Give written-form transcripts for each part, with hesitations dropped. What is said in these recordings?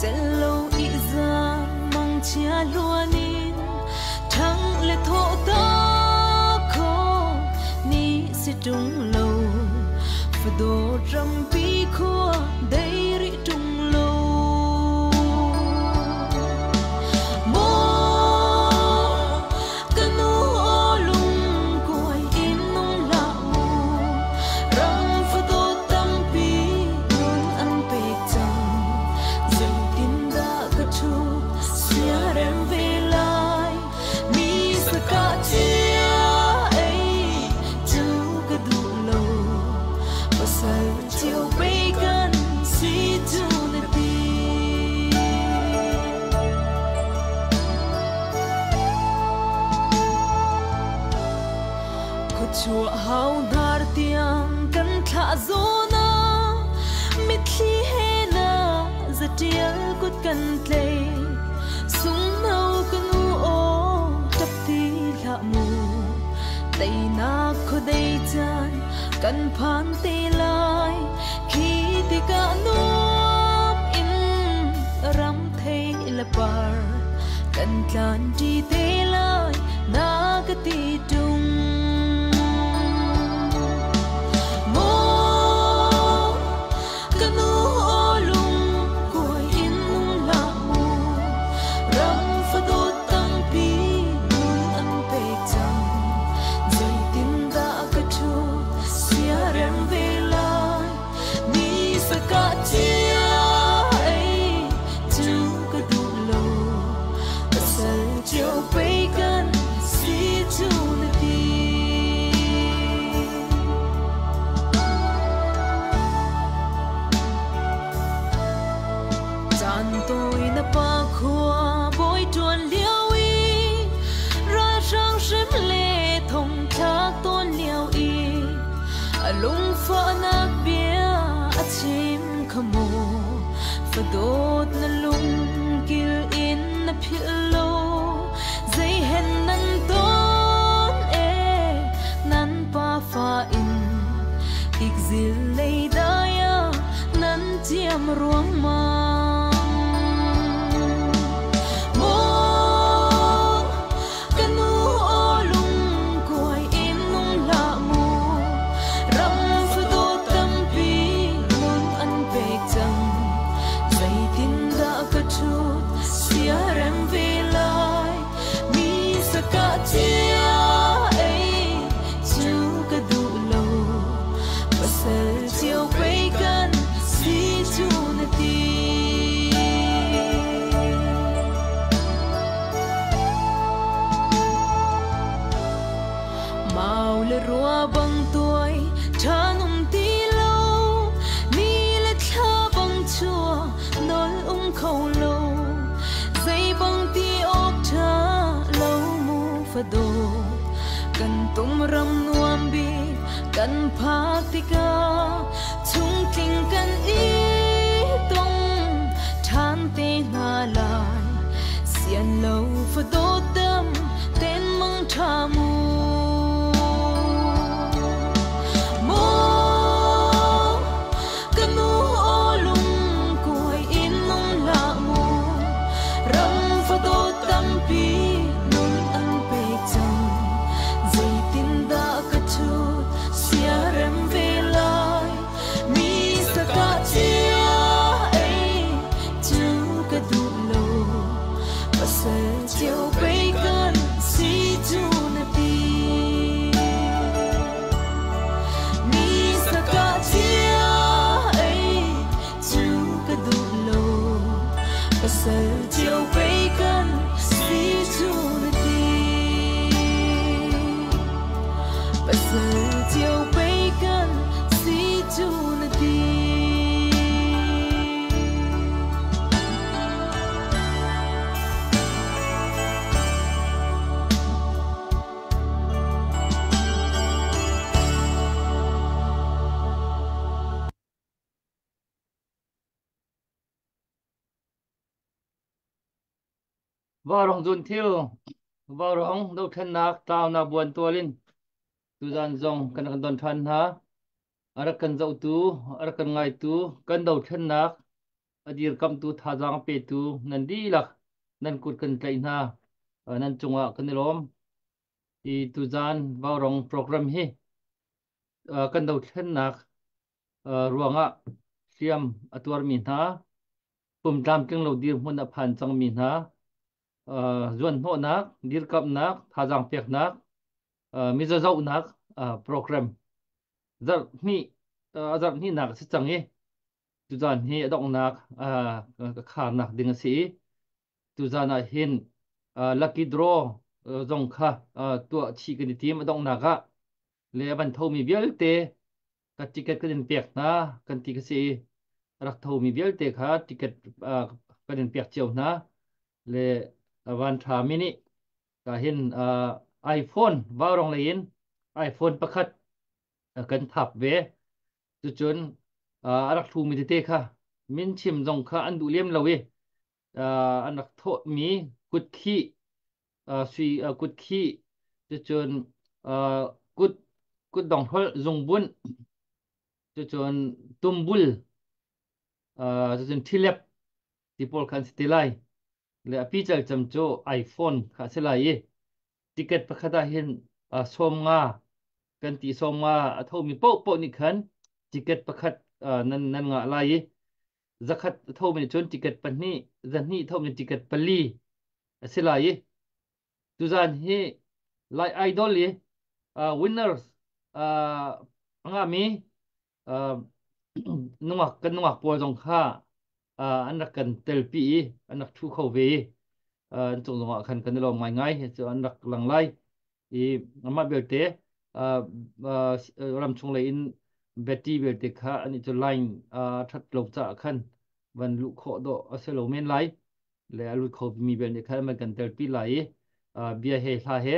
lâu ý ra mang chia luôn in thăng lệ thổ ta khó ni sẽ trung lâu và đồ râm bi khua đây ri trung lâu mô canu ô lung quay in nông lạ mù râm và đồ tâm bi luôn ăn bê chăng dần tin đã cất chu xia rem về lại mi sa cả chia ấy chú cái đủ lâu và say chiều bacon si tu na đi có chùa hao dar tiang kan thả zona mit khi he na za tiel kut kan tle sung nau kan u o tap ti la mu tay na ko dei chan kan phan te lai khi ti ka nuam in ram thei la par kan tlan ti te lai na ka ti tung mo kanu o lung koi in nung la mu ram fa do tang pi nun an pe chang zai tin da ka chu sia rem ve lai ni sa ka chia ai chu ka du lo ka sal chiều bacon si chu na ti chan tôi na pa khua boy tuan liao y ra sang sim le thong thak ton liao y a lung fa na bia a chim khamo fa dot na lung kil in na philo zai hen nan ton e nan pa fa in exil lei daya nan chiam ruang mang mo kanu o lung koi in nung la mu ram fa do tam pi nun an pe chang zai tin da ka chu sia rem ve lai mi sa ka chia ai chu ka du lo pasal chiều bacon si chu na ti mau le rua bang tuai thanum ti lo ni le tha bang chua nol khâu lo dây bang ti op tha lo mu fa do kan tum ram nuam bi kan phak ti ka chung ting kan i tong than te na lai sian lo fa do tam ten mang tha mu mo kanu o lung koi in nung la mu ram fa do tam pi nun an pe chang zai tin da ka chu sia rem ve lai mi sa ka chia ai chu ka du lo pasal chiều bacon si chu na ti mi sa ka chia ai chu ka du lo pasal chiều bacon si chu na ti pasal chiều bacon si chu na ti vào rong dun thiêu vào rong đâu thân nạc tao na buồn tua linh tu gian dòng cần don thân ha ara kan zau tu ara kan ngai tu kan dau thân nạc adir kam tu thajang pe tu nan di lak nan kut kan tlai na nan chunga kan lom i tu zan varong program hi kan do thlen nak ruanga siam atwar mi na pum tam tling lo dir mun a phan chang mi na zuan ho nak dir kap nak thajang pek nak mi za zau nak program zar ni zar ni nak si chang hi tu zan hi dong nak khar nak ding si tu zan a hin lucky draw zong kha tua chi kan team dong naka le ban tho mi bial te ka ticket kan pek na kan ti ka si rak tho mi bial te kha ticket kan pek chiu na le van tha mini ka hin iPhone warong le in iPhone pakhat kan thap ve chu chun arak thu mi te kha min chim zong kha an du lem lawi anak tho mi kut khi suy kut khi chu chun kut kut dong hol zong bun chu chun tumbul chu chun thilep tipol khan stilai le api chal cham cho iPhone kha selai ticket pakhata hin som nga kan ti som nga atho mi po po ni khan ticket pakhat nan nan nga lai zakhat tho mi chon ticket pani zan ni tho mi ticket pali selai tu zan hi lai idol ye winners anga mi nungak kan nungak pol jong kha anak kan telpi anak thu khâu ve chung jong khan kan lo mai ngai chu anak lang lai i ama belte ram chung le in beti belte kha ani chu line that lo cha khan van lu kho do aselo men lai le alu kho mi bel ni kha ma kan telpi lai bia he tha he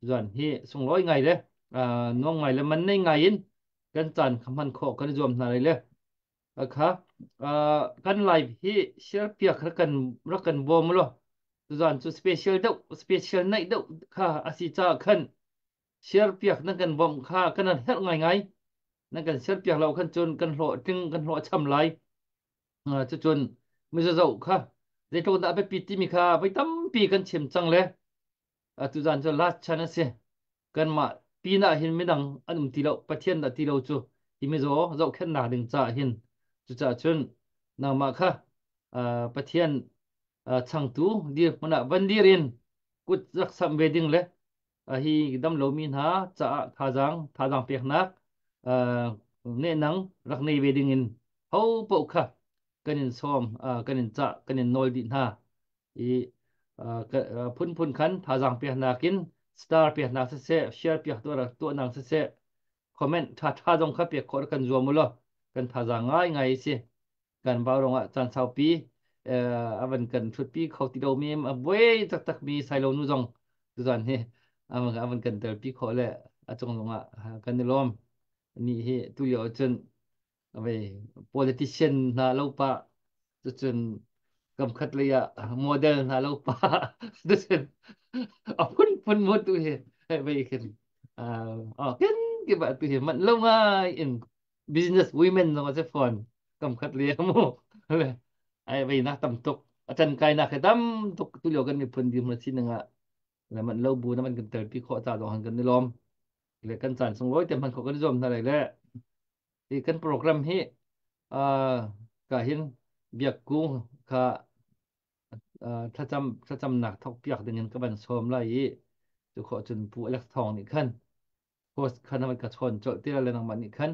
zan hi sung loi ngai le nong ngai le man nei ngai in kan chan khaman kho kan zom na le kha kan live hi share pia khar kan ra kan bom lo zan chu special do special night do kha asi cha khan share pia nan kan bom kha kan hel ngai ngai nan kan share pia lo kan chun kan hlo ting kan hlo cham lai chu chun mi zo zo kha dei to da be pi ti mi kha bai tam pi kan chem chang le tu zan cho last chance se kan ma pi na hin mi dang anum ti lo pathian da ti lo chu ti mi zo zo khen na ding cha hin chu cha chun na ma kha pathian chang tu dir mana vandirin kut rak sam wedding le hi dam lo min ha cha thajang pek nak ne nang rak nei wedding in ho po kha kanin som kanin cha kanin nol din ha i phun khan thajang pek nakin star pek nak se share pek to nang se comment tha jong kha pek khor kan zo mulo kan thajang ngai ngai si kan bao à chan sau pi avan kan thut pi khau ti do mi a boi tak tak mi sai lo nu jong tu zan he avan kan tel pi kho le a chong long a kan ni lom ni he tu yo chen ave politician na lo pa tu chen kam khat le ya model na lo pa tu chen a phun mo tu he ve ken ken ke ba tu he man lo ngai in business women no se phone cầm khát liếc mu ai vậy na tầm tục ở chân cây na cái tầm tục tu liệu gần một phần điểm là xin nga là mình lâu bù nó mình cần tới pi khó tạo đồ hàng gần đi lom để căn sản xong lối tiền mình khó cần zoom này lại thì căn program hi à cả hin việc cũ cảถ้าจำหนักทอกเปียกเดินกับบันซอมไล่จะขอจนผู้เล็กทองนี่ขั้นโพสต์ขั้นมันกระชอนโจทย์ที่เราเรียนมันนี่ขั้น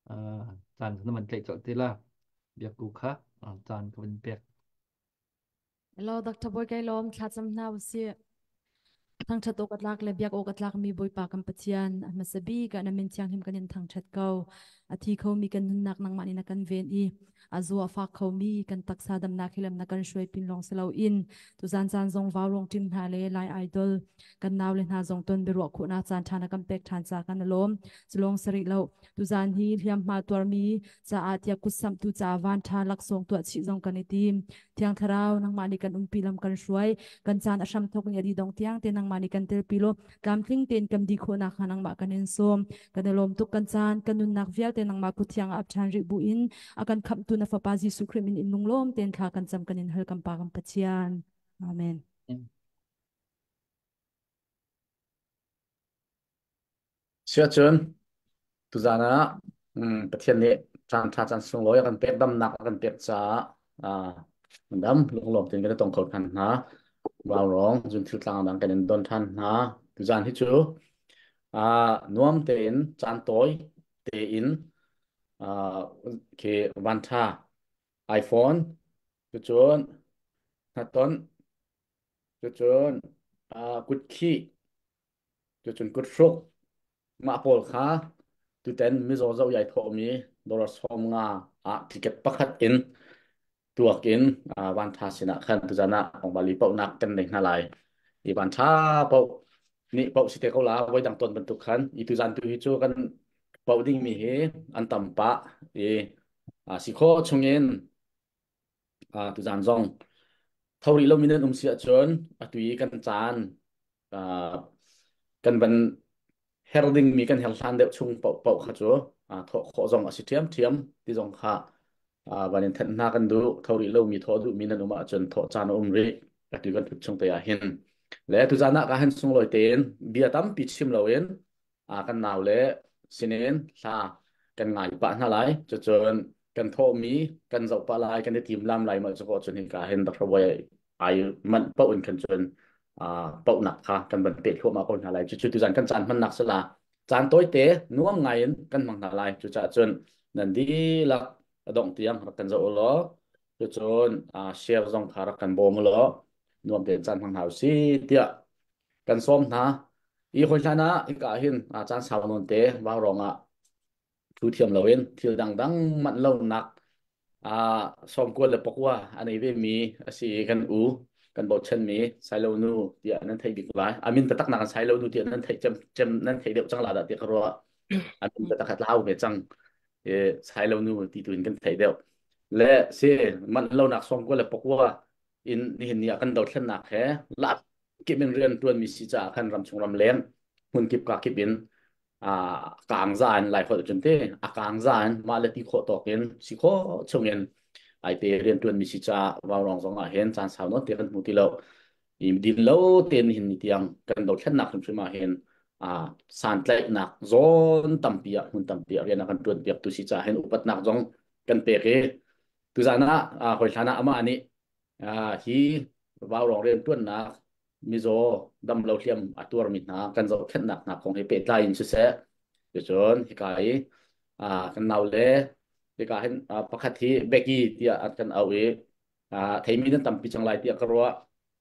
อ่าจานนั้นมันเกลโจทย์ที่ละเบียกกูค่ะจานก็เป็นเปียก Hello, Dr. Boy Kailom, Tlatsam Nausi. Thang chat okat lak le biak okat lak mi boy pa kam patian masabi ka na min chiang him kanin thang chat kau athi kho mi kan nak nang mani na kan ven I azua fa kho mi kan taksa dam na khilam na kan shoi pin long selo in tu zan zong wa rong tim na le lai idol kan naw le na zong ton be ro khu na chan thana kam pek than cha kan lom zlong sari lo tu zan hi hiam ma tor mi cha atia kusam tu cha van tha lak song tu chi zong kan tim thiang tharau nang mani kan pilam kan shoi kan chan asham thok ni di dong tiang te nang mani kan tel pilo kam tling ten kam di kho na khanang ma kanin som kan lom tuk kan chan kan nun nak vial te nang ma puthiang ap chan ri bu in akan kham tu na fapa Jesu Christ min in lunglom ten thla kan cham kan in hal kam pa kam pachian amen sia chun tu zana pathian ni chan sung loi kan pek dam nak kan pek cha dam lunglom ten kan tong khol kan na vào rong jun thil tlang dang kan don than na tu zan hi chu nuam te in chan toy te in ke van tha iPhone chu chun na ton chu chun kut khi chu chun kut fruk ma pol kha tu ten mi zo zo yai tho mi dollar som nga ticket pakhat in tuak in van tha sina khan tu jana ong bali pau nak kan nei na lai i van tha pau ni pau si te ko la wai dang ton ban tu khan i tu jan tu hi chu kan pau ding mi he an tam pa e si kho chungin tu jan zong thori lo min um sia chon atui kan chan kan ban herding mi kan hel san de chung pau pau kha chu tho kho zong asi thiam ti zong kha vanin then na kan du thori lo mi tho du min anuma chon tho chan ri atui kan chung te a hin le tu jana ka han sung loi ten bia tam pi chim lo en kan naw le sinen sa kan ngai pa na lai cho chon kan tho mi kan zau pa lai kan team lam lai ma cho chon hin ka hen da khawai ai man pau in kan chon pau nak kha kan ban pe khoma kon na lai chu tu jan kan chan man nak sala chan toy te nuam ngai kan mang na lai chu cha chon nan di lak adong tiang kan zo lo chu chon share zong khara kan bom lo nuam te chan mang hau si tia kan som na i khoi chana i ka hin chan saw non te wa ronga thu thiam lo in thil dang dang man lo nak som ko le pokwa ani ve mi asi kan kan bot chen mi sai lo nu tia nan thei bik lai amin ta tak na kan sai lo nu tia nan thei chem nan thei deu chang la da tia kro amin ta tak lau ve chang sai lo nu ti tuin kan thei deu le se man lo nak som ko le pokwa in ni hin ya kan do thlen nak he lap ki min rian tuan mi si cha kan ram chung ram len mun kip ka kip in kang zan lai kho chun te kang zan ma le ti kho to ken si kho chungen ai te rian tuan mi si cha wa rong zong a hen chan sao no te kan mu ti lo i din lo ten hin ni tiang kan do thlen nak chun ma hen san tlai nak zon tampia mun tampia rian kan tuan piak tu si cha hen upat nak zong kan pe ke tu zana khoi thana ama ani hi wa rong rian tuan na mi zo dam lo hliam atur mi na kan zo khet nak na khong he pe tlai in chu se chu chon hi kai kan naw le ti ka hen pakhat hi beki tia at kan au e theimi nan tam pi changlai tia karwa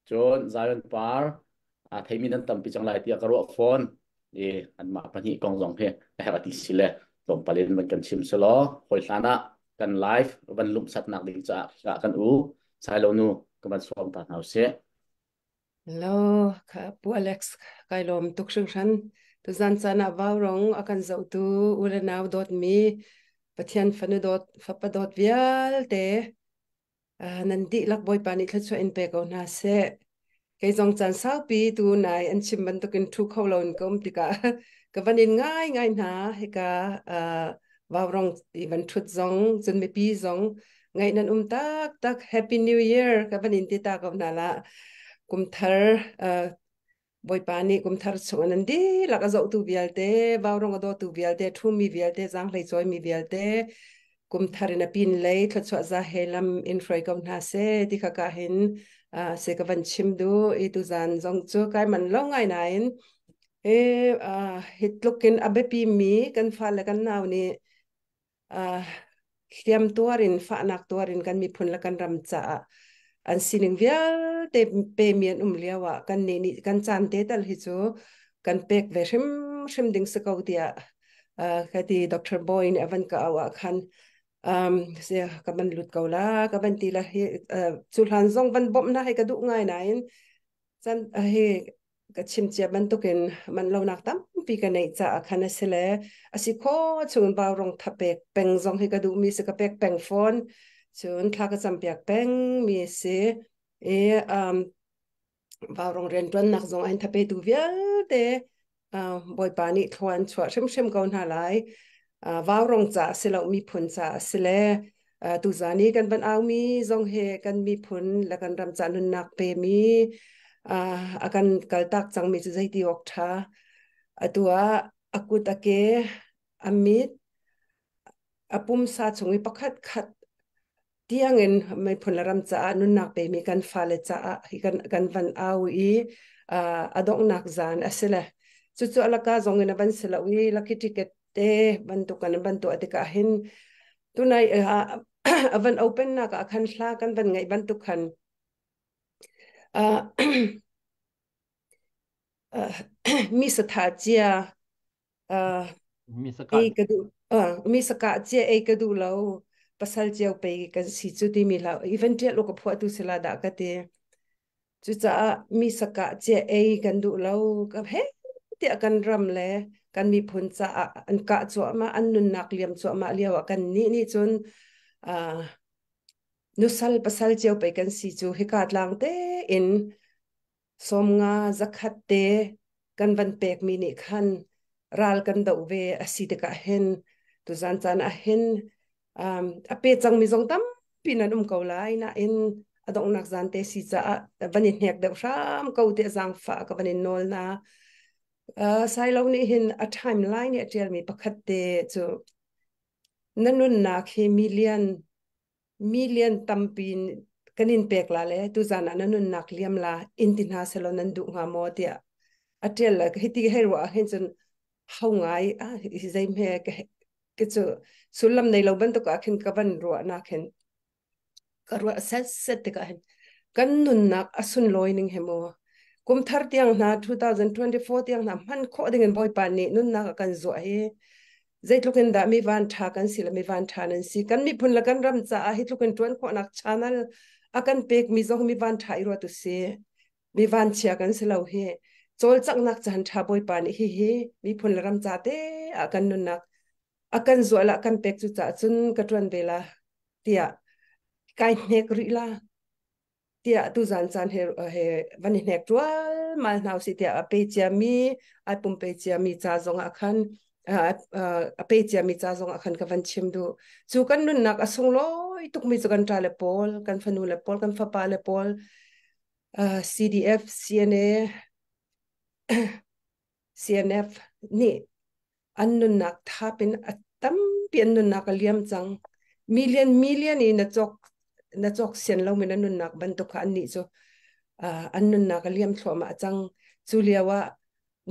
chon zion par theimi nan tam pi changlai tia karwa phone an ma pani kong zong he ha ti sile tom palen man kan chim selo hoi hlana kan live ban lum sat nak ding cha kan sai lo nu kan ban som ta nau se Hello, Pu Alex, kailom tuksung shan, tu zan sana vaurong akan zau tu ulenaw dot mi, patian fanu dot fapa dot vial te, nandi lak boy pani tlatso in peko na se, kay zong chan sao pi tu nai an chimban tukin tu kaulon kom tika, kavanin ngay na, hika vaurong even tut zong, zun mi pi zong, ngay nan tak Happy New Year, kavanin tita kom nala, kum thar boy pani kum thar chungan di laka zo tu vialte vaurong do tu vialte thu mi vialte jang lei choi mi vialte kum thar na pin lei thachwa za helam in froi kom na se ti kha ka hin se ka van chim du e tu zan zong chu kai man long ai nain hit lookin abepi mi kan fa la kan naw ni khiam tuarin fa nak tuarin kan mi phun la kan ram cha an sining vial te pe mian liawa kan ni kan chan te tal hi chu kan pek ve shim ding sakau tia ka ti Dr. Boyne avan ka awa khan se ka ban lut kaula ka ban ti la hi chulhan zong ban bom na hai ka du ngai nain chan he ka chim chia ban tukin man lo nak tam pi ka nei cha khana sele asi kho chun ba rong thapek peng zong hi ka du mi se ka pek peng phone chun thla ka cham piak peng mi se vào rong ren tuan nak zong anh thape tu vial te boy pani thwan chwa shem câu na lai vào rong cha selo mi phun cha sele tu zani kan ban au mi zong he kan mi phun la kan ram chan nun nak pe mi akan kaltak chang mi chu zai ti ok tha atua akut ake amit apum sa chungi pakhat khat tiangin mai phun la ram cha nun nak pe mi kan fa le cha hi kan van au i adong nak zan asela chu chu alaka zong ina ban sela wi lucky ticket te ban tu kan ban tu atika hin tunai avan open na ka khan hla kan ban ngai ban tu khan mi sa tha chia mi ei sakat ka du mi sa ka chia ei ka du lo pasal chiao pe ka si chu ti mi la even te lo ko phu tu sila da ka te chu cha mi sa ka chia ei kan du lo ka he te kan ram le kan mi phun cha an ka chu ma an nun nak liam chu ma liawa kan ni chun nusal pasal chiao pe kan si chu he ka tlang te in som nga zakhat te kan van pek mi ni khan ral kan do ve asite ka hen tu zan chan a hen a pe chang mi zong tam pinan ko lai na in adong nak zan te si cha vanin hek de ram ko te zang fa ka vanin nol na sai lo ni hin a timeline ya tel mi pakhat te chu nanun na khi million tampin kanin pek la le tu zana nanun nak liam la intin ha selo nan du nga mo tia atel la hiti herwa hen chen hau ngai hi zai me ke chu sulam nei lo ban to ka khin ka ban ro na khen karwa set te ka hen kan nun nak asun loining hemo kum thar tiang na 2024 tiang na man kho ding en boy pan ni nun nak kan zo he zai tlukin da mi van tha kan sila mi van tha nan si kan mi phun la kan ram cha hi tlukin tuan kho nak channel akan pek mi zo mi van tha iro tu se mi van chia kan sila he chol chak nak chan tha boy pan hi mi phun la ram cha te akan nun nak akan zo la kan pek chu cha chun ka tuan vela tia kai nek ri la tia tu zan chan he van nek twal mal nau si tia pe chia mi ai pum pe chia mi cha zong akhan a pe chia mi cha zong akhan ka van chim du chu kan nun nak asung loi tuk mi chu kan tra le pol kan fanu le pol kan fa pa le pol CDF CNA CNF ni an nun nak thapin atam pian nun nak liam chang million in na chok sen lo min an nun nak ban to kha an ni chu an nun nak liam thloma chang chuliawa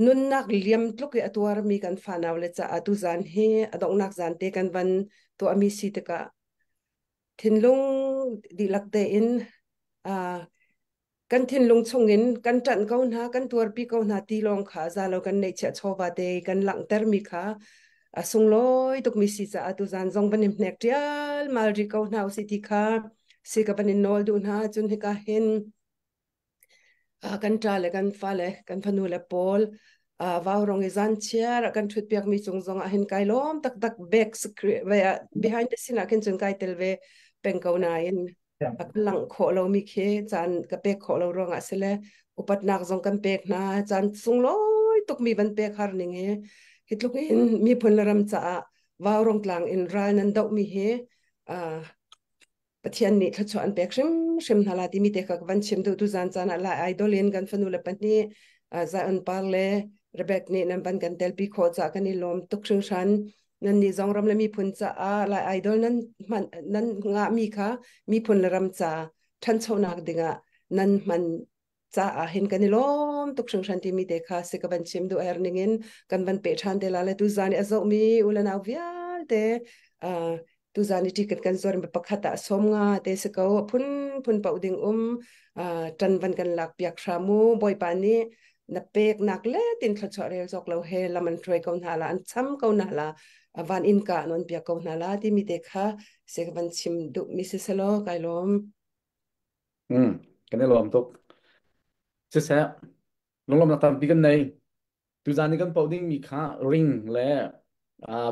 nun nak liam tluki atwar mi kan fanaw le cha atu zan he adong nak zan te kan van to ami si te ka thinlung di lakte in kan thinlung chungin kan tan ko na kan tuar pi ko na ti long kha za lo kan nei cha chowa te kan lang ter mi kha asung loi tuk mi si cha atu zan zong banim nek tial mal ri ko na si ti kha si ka banin nol du na chun he ka hen kan tra le kan fa le kan phanu le pol vào rong izan chair kan thut piak mi chung zong a hin kai lom tak tak back behind the scene akin chung kai tel ve pengko na in ak lang kho lo mi khe chan ka pek kho lo rong a sele upat nak zong kan pek na chan sung loi tuk mi ban pek har ning he hitluk in mi phun laram cha vào rong tlang in ral nan dau mi he pathian ni thla chuan pek shim hala ti mi te ka van chim du tu zan chan ala idolin kan fanu le pani za an parle rebek ni nan ban kan tel pi kho cha kan ni lom tuk shing shan nan ni zong ram le mi phun cha la idol nan nga mi kha mi phun le ram cha than chho nak dinga nan man cha hin kan ni lom tuk shing shan ti mi te kha se ka ban chim du er ningin kan ban pe than te la le tu zan azo mi ulan aw vial te tu zani ticket kan zor be pakhata somnga te se ko phun pauding tan van kan lak piak shamu boy pani na pek nak le tin thla chore jok lo he laman troi ko na la an cham ko na la van in ka non piak ko na la ti mi te kha se ban chim du mi se selo kai lom kan lom tok se se long lom na tam pi kan nei tu zani kan pauding mi kha ring le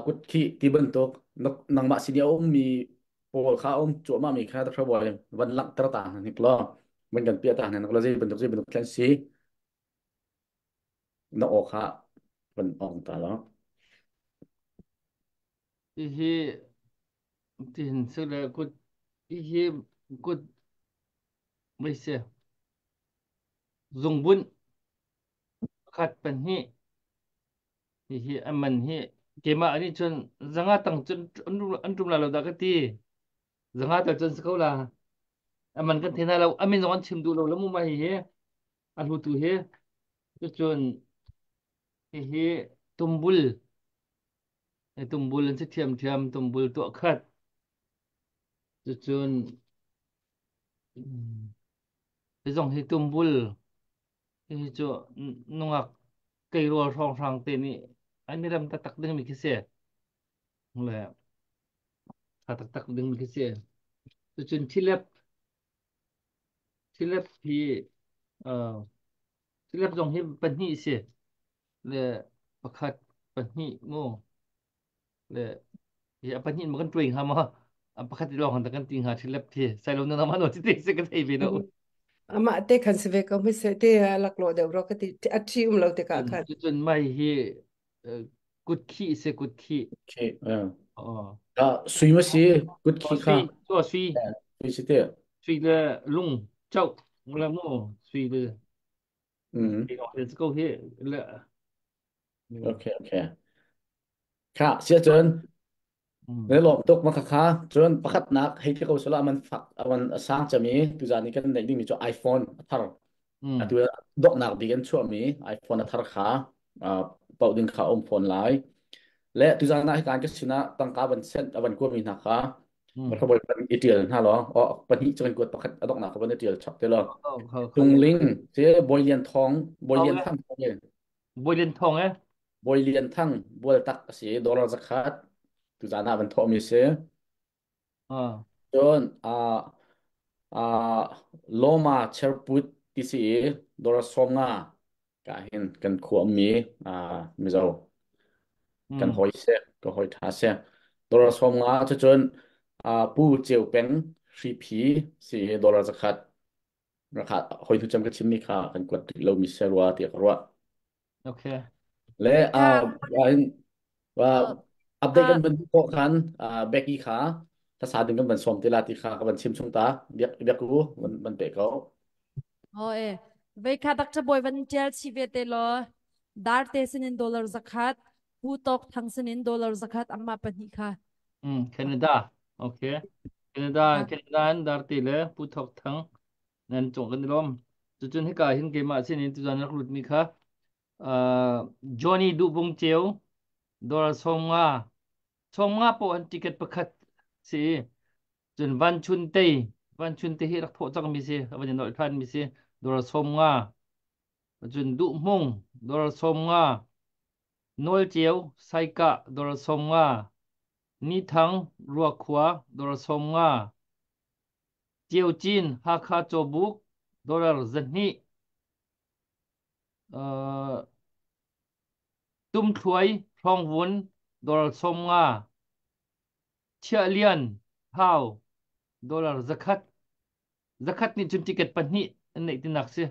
kut khi ti ban tok nang ma sinia mi pol kha chu ma mi kha ta khra boy van lak tra ta ni klo man kan pia ta ne nak la ji ban tok kan si na o kha van ong ta lo hi tin sự là good hi goodไม่เสียdùng búnขัดเป็นhiอันมันhi เกมาอันนี้จนจังหวะตั้งจนอันจุมลาเราดักตีจังหวะแต่จนสกอลาอันมันกันเทน่าเราอันไม่นอนชิมดูเราแล้วมุมมาhi อันหูตูhi จนhi ตุมบุลไอ้ตุมบุลนั่นจะเทียมตุมบุลตัวขัดจนไอ้ตรงhi ตุมบุลhi จนงอกไกรัวทองทางเตนี่อันนี้เราตักดึงมีกี่เสียเลย tak dengan kasi tu chilap hi uh chilap dong hi panhi se le pakhat panhi mo le ya panhi makan tuing ha ma pakhat long han takan ting ha chilap thi sai lo na man o ti se ka thei be no ama te kan se ve ka me se te lak lo de ro ka ti achi lo te ka kan chun mai hi kut khi se kut khi โอเคอ๋อก็สุยมาสิกุดตัวขี้ค่ะซุยตัวซุยสุยสิเต้ซุยle lung chau la moซุยle อืม cái đó là câu here là โอเคโอเคค่ะเสียจน ในหลอมตกมาค่ะจนประคัดนักให้ที่เขาสละมันฝักมันสร้างจะมีตัวจานี้กันในนี้มีตัวไอโฟนทาร์ตัวดอกนักดีกันช่วงมีไอโฟนทาร์ขาเป่าดึงขาอมโฟนไลน์และตัวจานี้ให้การก็ชนะตั้งการบันเซ็ตบันกวมีนะคะมันเขาบอกเป็นอีเดียนฮะหรออ๋อปัญหาจะเป็นกวดประคัดดอกนักเขาเป็นอีเดียนช็อตเดียวหรอตุงลิงเจ๊บอยเลียนทองบอยเลียนทั้งเลย bôi lên thòng ấy บอยเลียนทั้งบอยตักเสียดอลลาร์สักขาดตัวจานี้เป็นทอมิเซ่ à John Loma Cherput TCA Dora Somna cả hiện cần khua mi mi dâu cần hỏi xe có hỏi thả xe Dora Somna cho John pu chiều bén CP si Dora zakat rakat hỏi thu chăm cái chim mi kha cần quật lâu mi xe rua tiệc rua ok และว่าอัปเดตกันเป็นพวกคันเบกกี้ขาถ้าสาดึงกันเป็นสมติลาติขากับเป็นชิมชงตาเบียกรู้มันเปะเขา Oe, vei kha dakta boy van tel chi ve te lo dar te sin dollar zakat pu tok thang sin dollar zakat amma pani kha Canada ok Canada ha Canada anh dar ti le pu thok thang nan chong kan lom chu chun hi ka hin ke ma sin in tu jan rak lut mi kha Johnny du bung cheu dor song nga po an ticket pakhat si chun van chun te hi rak tho chang mi si awan noi than mi si dor nga chun du mong dor nga nol cheu saika dor nga ni thang ruwa khwa dor nga cheu chin ha kha cho buk dor zanni tum thuai phong vun dor nga chia lian hao dor zakat ni chun ticket pani nei tinak se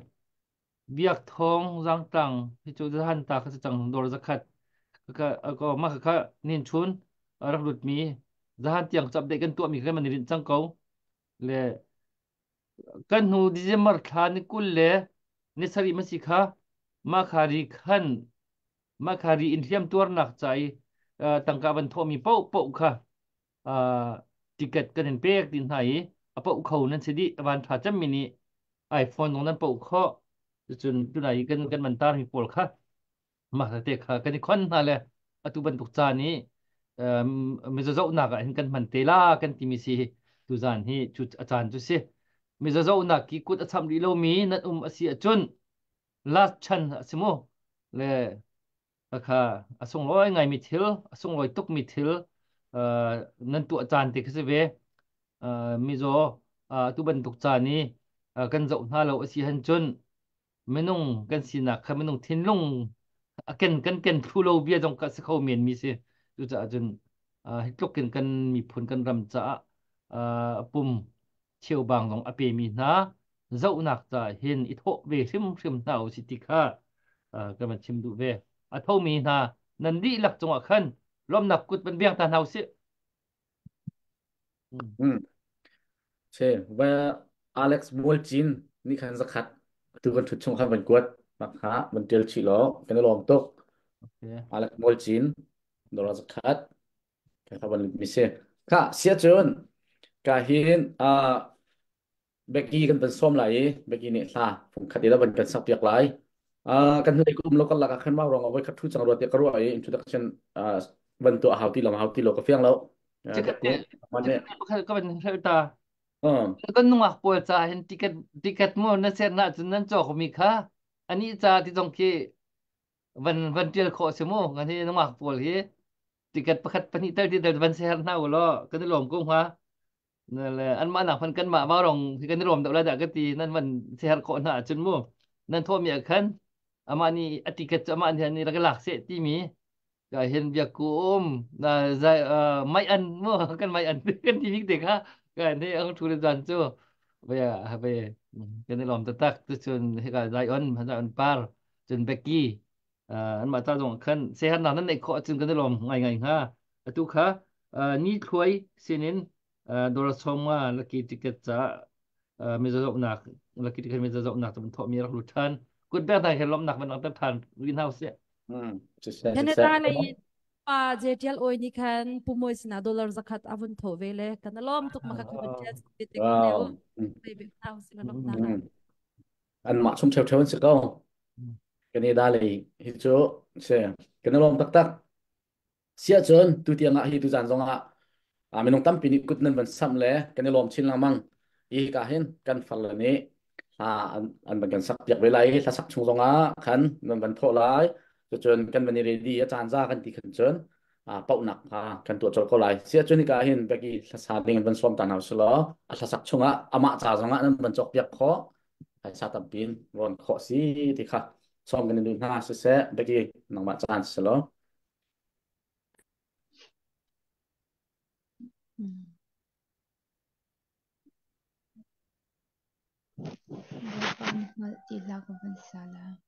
biak thong zang tang hi chu han ta kha chang dor zakat ka ma kha nin chun rak lut mi zahan tiang chap de kan tu mi kha man rin chang ko le kan hu December thani kul le ni sari masika ma khari khan ma khari in thiam tur nak chai tangka ban thomi pau pau kha ticket kan in pek din hai apa khau nan sidi ban tha cham mini iPhone nong nan pau kho chun tu nai kan man tar mi pol kha ma te kha kan khon na le atu ban tuk cha ni mi zo zo na ka hin kan man te la kan ti mi si tu zan hi chu achan chu si mi zo zo na ki kut acham ri lo mi nan asi achun last chan asimo le akha asung loi ngai mi thil asung loi tuk mi thil nan tu achan te khase ve mi zo tu ban tuk cha ni kan zo na lo asi han chun menung kan sina kha menung thin lung kan thu lo bia jong ka se khau mien mi se tu cha chun hitlok kan mi phun kan ram cha pum chieu bang dong ape mi na zo nak cha hin i tho ve hrim hrim nau si ti kha ka man chim du ve a tho mi na nan di lak chong a khan lom nak kut ban biang ta nau se อืม ใช่ว่าอเล็กซ์มอลจินนี่ขันสักขัดตัวกันทุดชงขันเป็นกวดมักหามันเจอชิโลกันลองตกโอเคอเล็กซ์มอลจินโดนสักขัดกันขับมันมิเช่ค่ะเสียจนกาหินเบกกี้กันเป็นส้มไหลเบกกี้เนี่ยค่ะผมขัดดีแล้วเป็นกันสับเปียกไหลกันในกลุ่มเราก็หลักขึ้นมารองเอาไว้ขัดทุกจังหวัดเดียกรู้ไอ้ introduction bentuk hau ti lo ke fiang lo จิก dak เต ku man จิก ne เตก็เป็นเรื่องตา ờก็นุ่งอ่ะปวดใจเห็นติกเกตมั่วนั่นเสียน่าจนนั่นจอเขามีค่าอันนี้จะที่ตรงที่วันเดียวขอสมุอันนี้นุ่งอ่ะปวดที่ติกเกตประคัดปนิเตอร์ที่เดินวันเสียหน้าหัวล้อก็ได้ลงกุ้งฮะนั่นแหละอันมาหนักพันกันมาบ้าลงที่กันได้ลงแต่ละแต่ก็ตีนั่นวันเสียขอหน้าจนมั่วนั่นโทษมีขันอามานี่ติกเกตอามานี่รักหลักเสียที่มีก็เห็นเบียกุมนะใจไม่อันมั่วกันไม่อันกันที่มิกเด็กฮะกันที่เอาทุเรศจันทร์ bây giờ bây cái này làm tất tắc từ chun cái cái Zion Par chun Becky anh mà ta dùng khăn xe hắn nào nó lại khó chun cái này làm ngày ngày ha tu khá ni khuấy xin in đồ là xong là cái ticket giá mình sử dụng nạc là cái ticket mình sử dụng nạc tụi thọ mi lụt thân cút bé này thì làm nạc mình làm tập thành greenhouse ấy Canada le pa JTL oi ni khan pumoi sina dollar zakat avun thovele kana lom tuk makha khaban jas te kan leo wow pe be tau sila lom na la anh mà xong theo theo sự câu cái này đã lấy hít chỗ sẽ cái nó làm tắc tắc xia chân tu tiang ngã hi tu giàn dòng ngã mình nông tâm pin cút nên vẫn xăm lẽ cái này làm chín lang mang ý cả hen căn phần là này anh vẫn cần sắp việc với lại là sắp chung dòng ngã khăn nên vẫn thọ lại cho chân căn vấn đề ready ở tràn ra căn thì khẩn chân bạo nặng căn tuột cho câu lại xia chân thì cả hen bây giờ là sao dengan vẫn xóm tàn hảo sửa là sắp chung ngã mà trả dòng ngã nên vẫn chọc việc khó hay sao tập pin còn khó gì thì khác xóm cái này đừng ha sẽ bây giờ nông bạn tràn sửa Bukan hal dilakukan salah.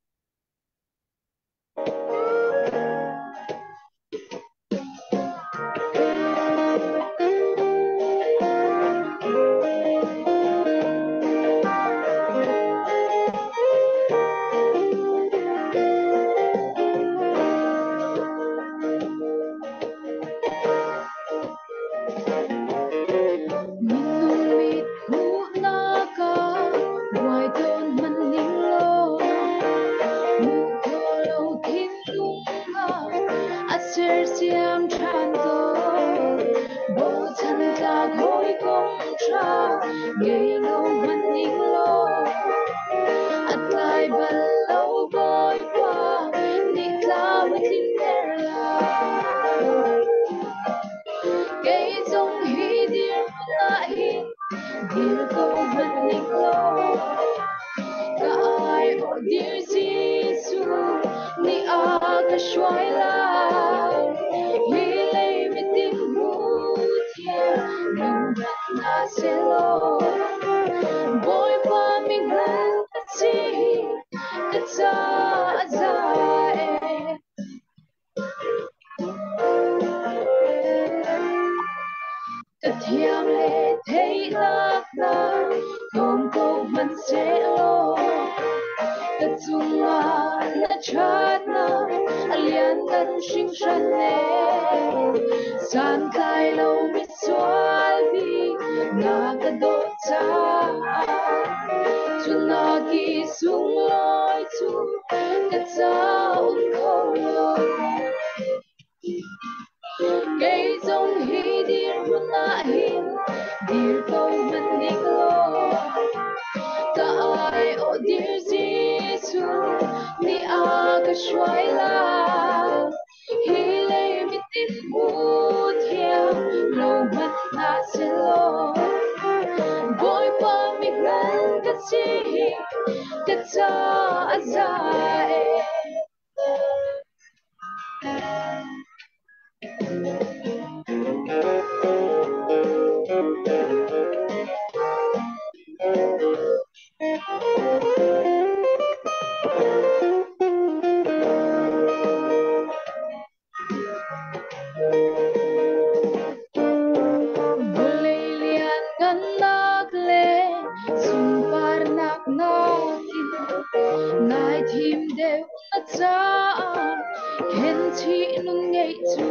chi nung ngây chu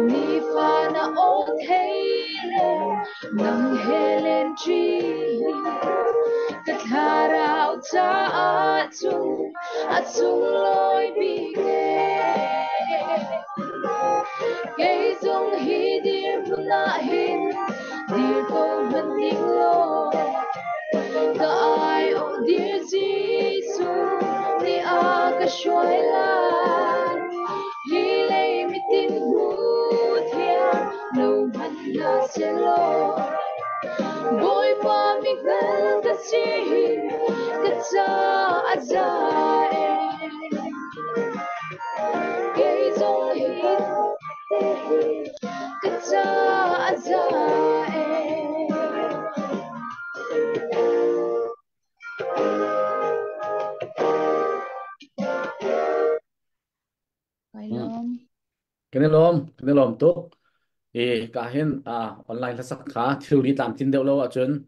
ni pha na o thei le nang helen chi ka tharau cha a chung loi bi ke zong hi dir na hin dir ko man ding lo ka ai o dir Jesus ni a ka shoi la hi lei mi tin hu thia no man na se lo boy pa mi gal ka chi ka cha a cha ke zong hi ka cha a cha Kai lom cái này lom tốt cả hiện online là sắc khá thiếu đi tạm tin đều lâu ở trên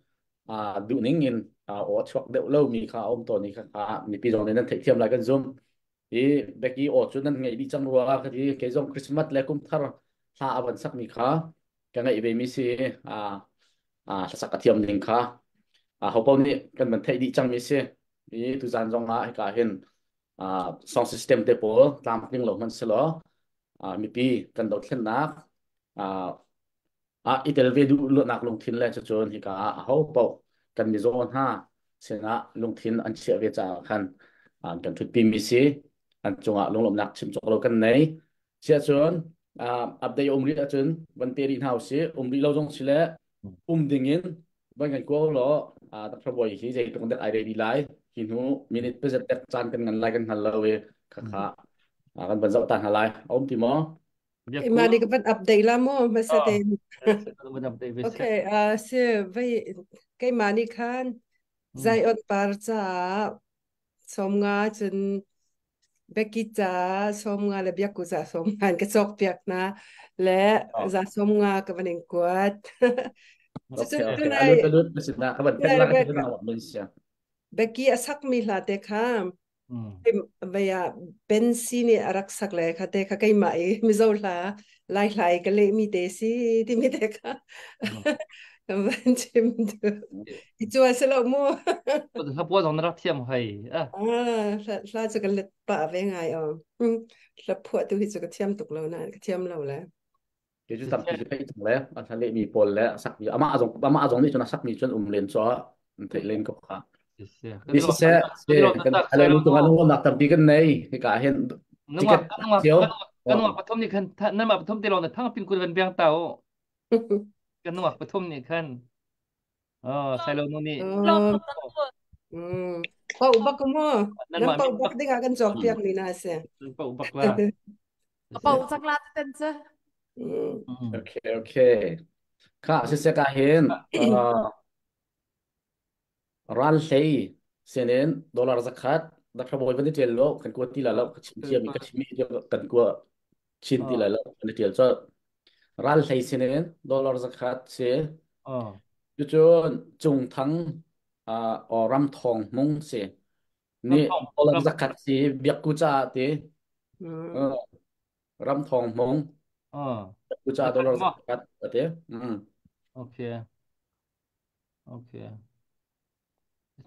đủ nín in ở chọc đều lâu mi khá ôm tổ ni khá mi pi dòng nên thấy thêm lại cái zoom Becky ở chỗ nên ngày đi chăng rồi cái dòng Christmas lại cũng thar ha vẫn sắc mi khá cái ngày về mi si sắc cái thêm nín khá hậu bao ni cái mình thấy đi chăng mi si tu gian dòng cả hiện sound system te po tlam ping lo man selo mi pi kan do thlen nak itel ve du lo nak lung thin le cha chon hi ka ho po kan mi zon ha sena lung thin an che ve cha khan kan thut pi mi si an chunga lung lom nak chim chok lo kan nei che chon update umri a chun ban te rin house umri lo jong sile dingin ban kan ko lo ta proboi hi je tung dat ai re di lai hi nu minute pe zat chan kan ngan lai kan hal lo we kha kan ban zau tan halai ti mo Imani ka ban update la mo masa te. Ban update ve Okay, se vai kai mani khan zai on par cha som nga chun Becky cha som nga le biak ku cha som han ka chok piak na le za som nga ka baning kwat. okay alut mesina ka ban kan la ka na wa men sia Becky asak mi la te kham vaya bensini arak sak le khate kha kai mai mi zo la lai lai ka le mi te si ti mi te kha van chim du I chu se lo mo ha po dong na thiam hai la chu ka let pa ve ngai la phu tu hi chu ka thiam tuk lo na ka thiam lo la ke ju tam ki kai chung le an thale mi pol le sak mi ama azong ni chuna sak mi chun len cho thei len ko kha this is kan ale lu tu anu nak tam bi kan nei ka hen ticket chiếu kan wa pathom ni khan nan ma pathom ti lo na thang pin kun ban biang tao kan wa pathom ni khan sai lo no ni pau bak mo nan pau bak ding akan chok piak ni na se pau bak la pau chak la ten che okay kha se ka hen ral sei senen dollar zakat da ka boy ban tel lo kan ko ti la lo chim chi mi ka chimi kan ko chin ti la lo kan tel cho ral sei senen dollar zakat se chu chon chung thang ram thong mong se ni dollar zakat se biak ku cha te ram thong mong ku cha dollar zakat te okay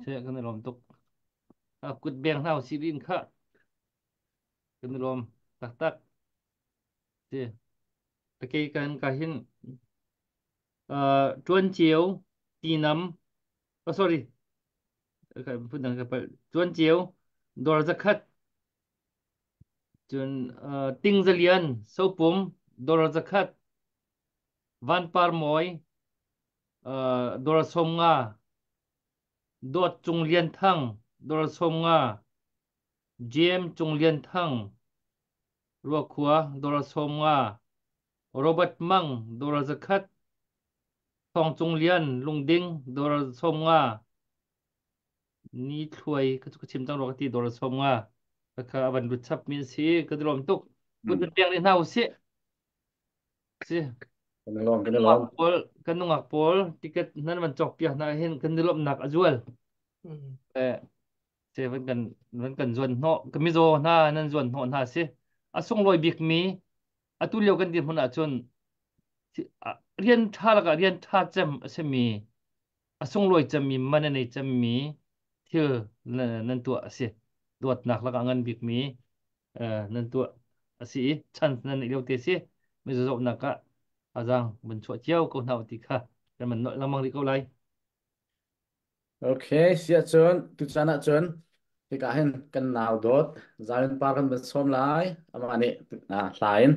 se kan lom tuk kut beng hau sirin kha kan lom tak se cái kan hin chuan chiếu ti nam sorry cái phun đằng cái chuan chiếu dollar zakat chuan ting zalian sopum dollar zakat van par moi dollar somnga dot chung lian thang dollar somnga gm chung lian thang ruwa khua dollar somnga Robert Mang dollar zakat Thong Chung Lian Lungding dollar somnga ni thloi ka chu chim tang ro ti dollar somnga ka ban ru chap min si ka drom tuk kun piang ni nau si kan lom pol kan nungak pol ticket nan man chok pia na hin kan dilom nak azual se van kan zon no kamizo na nan zon no na si song loi bik mi atu leo kan dir huna chon rian tha la ka rian tha cham asemi song loi cham mi man nei cham mi thil nan tu ase dot nak la ka ngan bik mi nan tu asi chan nan leo te si mi zo na ka azang ben chua chiao ko nau ti kha kan man noi lamang ri ko lai ok sia chon tu chana chon thì cả hen kan nào dot zain par kan bet som lai amani lain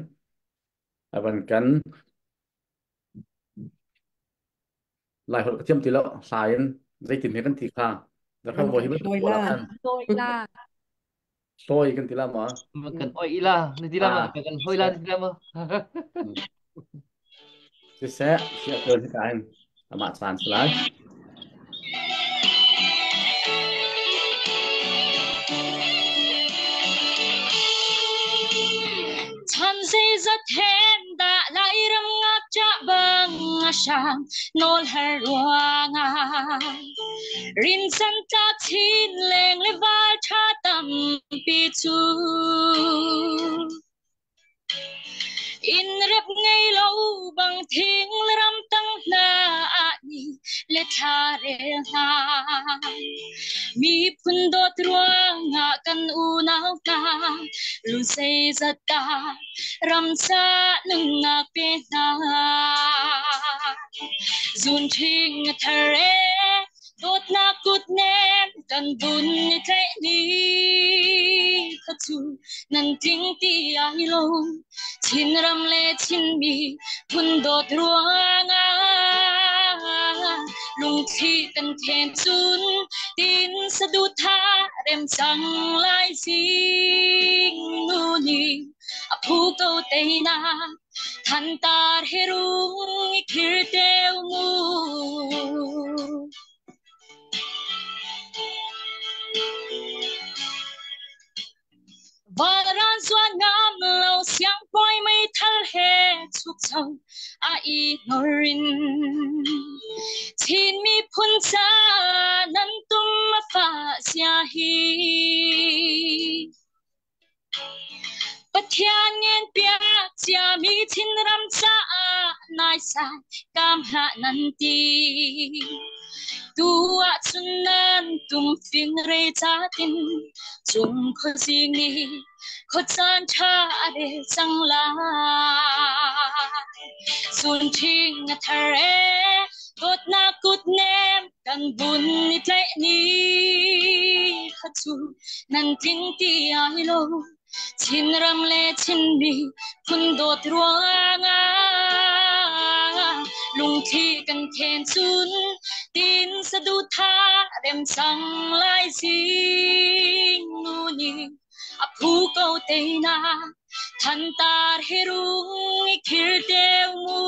aban kan lai hol tiam ti lo lain zai tin he kan ti kha da kha Kan bo hi bet loi ko la la. kan Tôi là toy kan ti la ma ma kan oi ila ni ti lama kan hoi la se ni ti lama se sia chon thì cả hen ama san slai Chan say rất hên đã lại râm ngạc cha băng sang nol her ruanga rin san ta tin leng le vai tha tam pi chu in rep ngay lâu bằng thing ram tăng na ani le tha re ha mi phun do truanga kan u nau ka lu say rất ta ram sa nung na pe na zun thing thare dot na kut nem kan bun ni te ni khatu nan ting ti ai lo chin ram le chin mi phun dot ruanga lung thi kan then chun tin sa du tha rem sang lai sing nu ni a phu ko te na than tar herung khir teu mu Varan doan ngam lo siang poi mai thal he chuk chang a I norin Chin mi phun cha nan tum ma fa sia hi Pathian ngen pia chia mi chin ram cha nai sa kam ha nan ti tua chun nan tum phing re cha tin chung kho jing ni kho chan tha re chang la sun thing thare dot na kut nem kan bun ni tle ni khachu nan ting ti ai lo chin ram le chin mi phun dot ruanga lung thi kan then chun tin sa du tha rem sang lai sing nu ni a phu ko te na than tar herung khir teu mu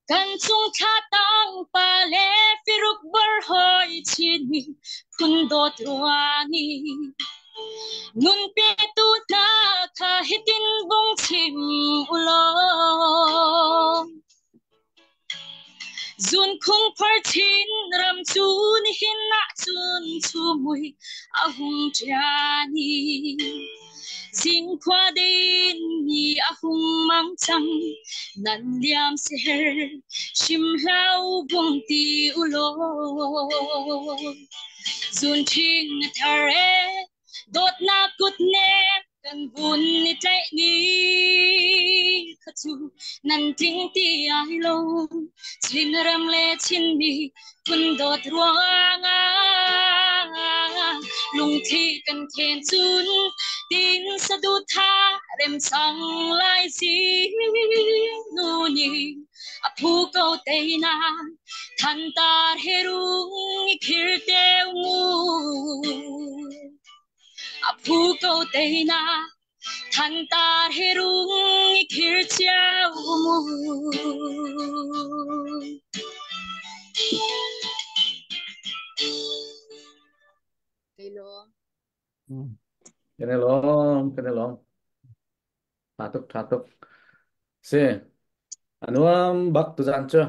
kan chung tha tang pa le firuk bar hoi chini phun dot ruani nun pe tu na kha hitin bong chim ulo zun khung phar chin ram chun hin na chun chu mui ahung chani Jing khoa din ni ahung mang chang nan liam ser shim lau bung ti ulo zun ching thare dot na kut ne kan bun ni tlai ni khatu nan ting ti ai lo chin ram le chin mi kun dot ruanga lung thi kan khen chun tin sa du tha rem sang lai si nu ni a phu ko te na than tar herung khir teu mu a phu ko te na than tar herung khir chau mu kailom Kenelom tatuk se anuam bak tu jan chưa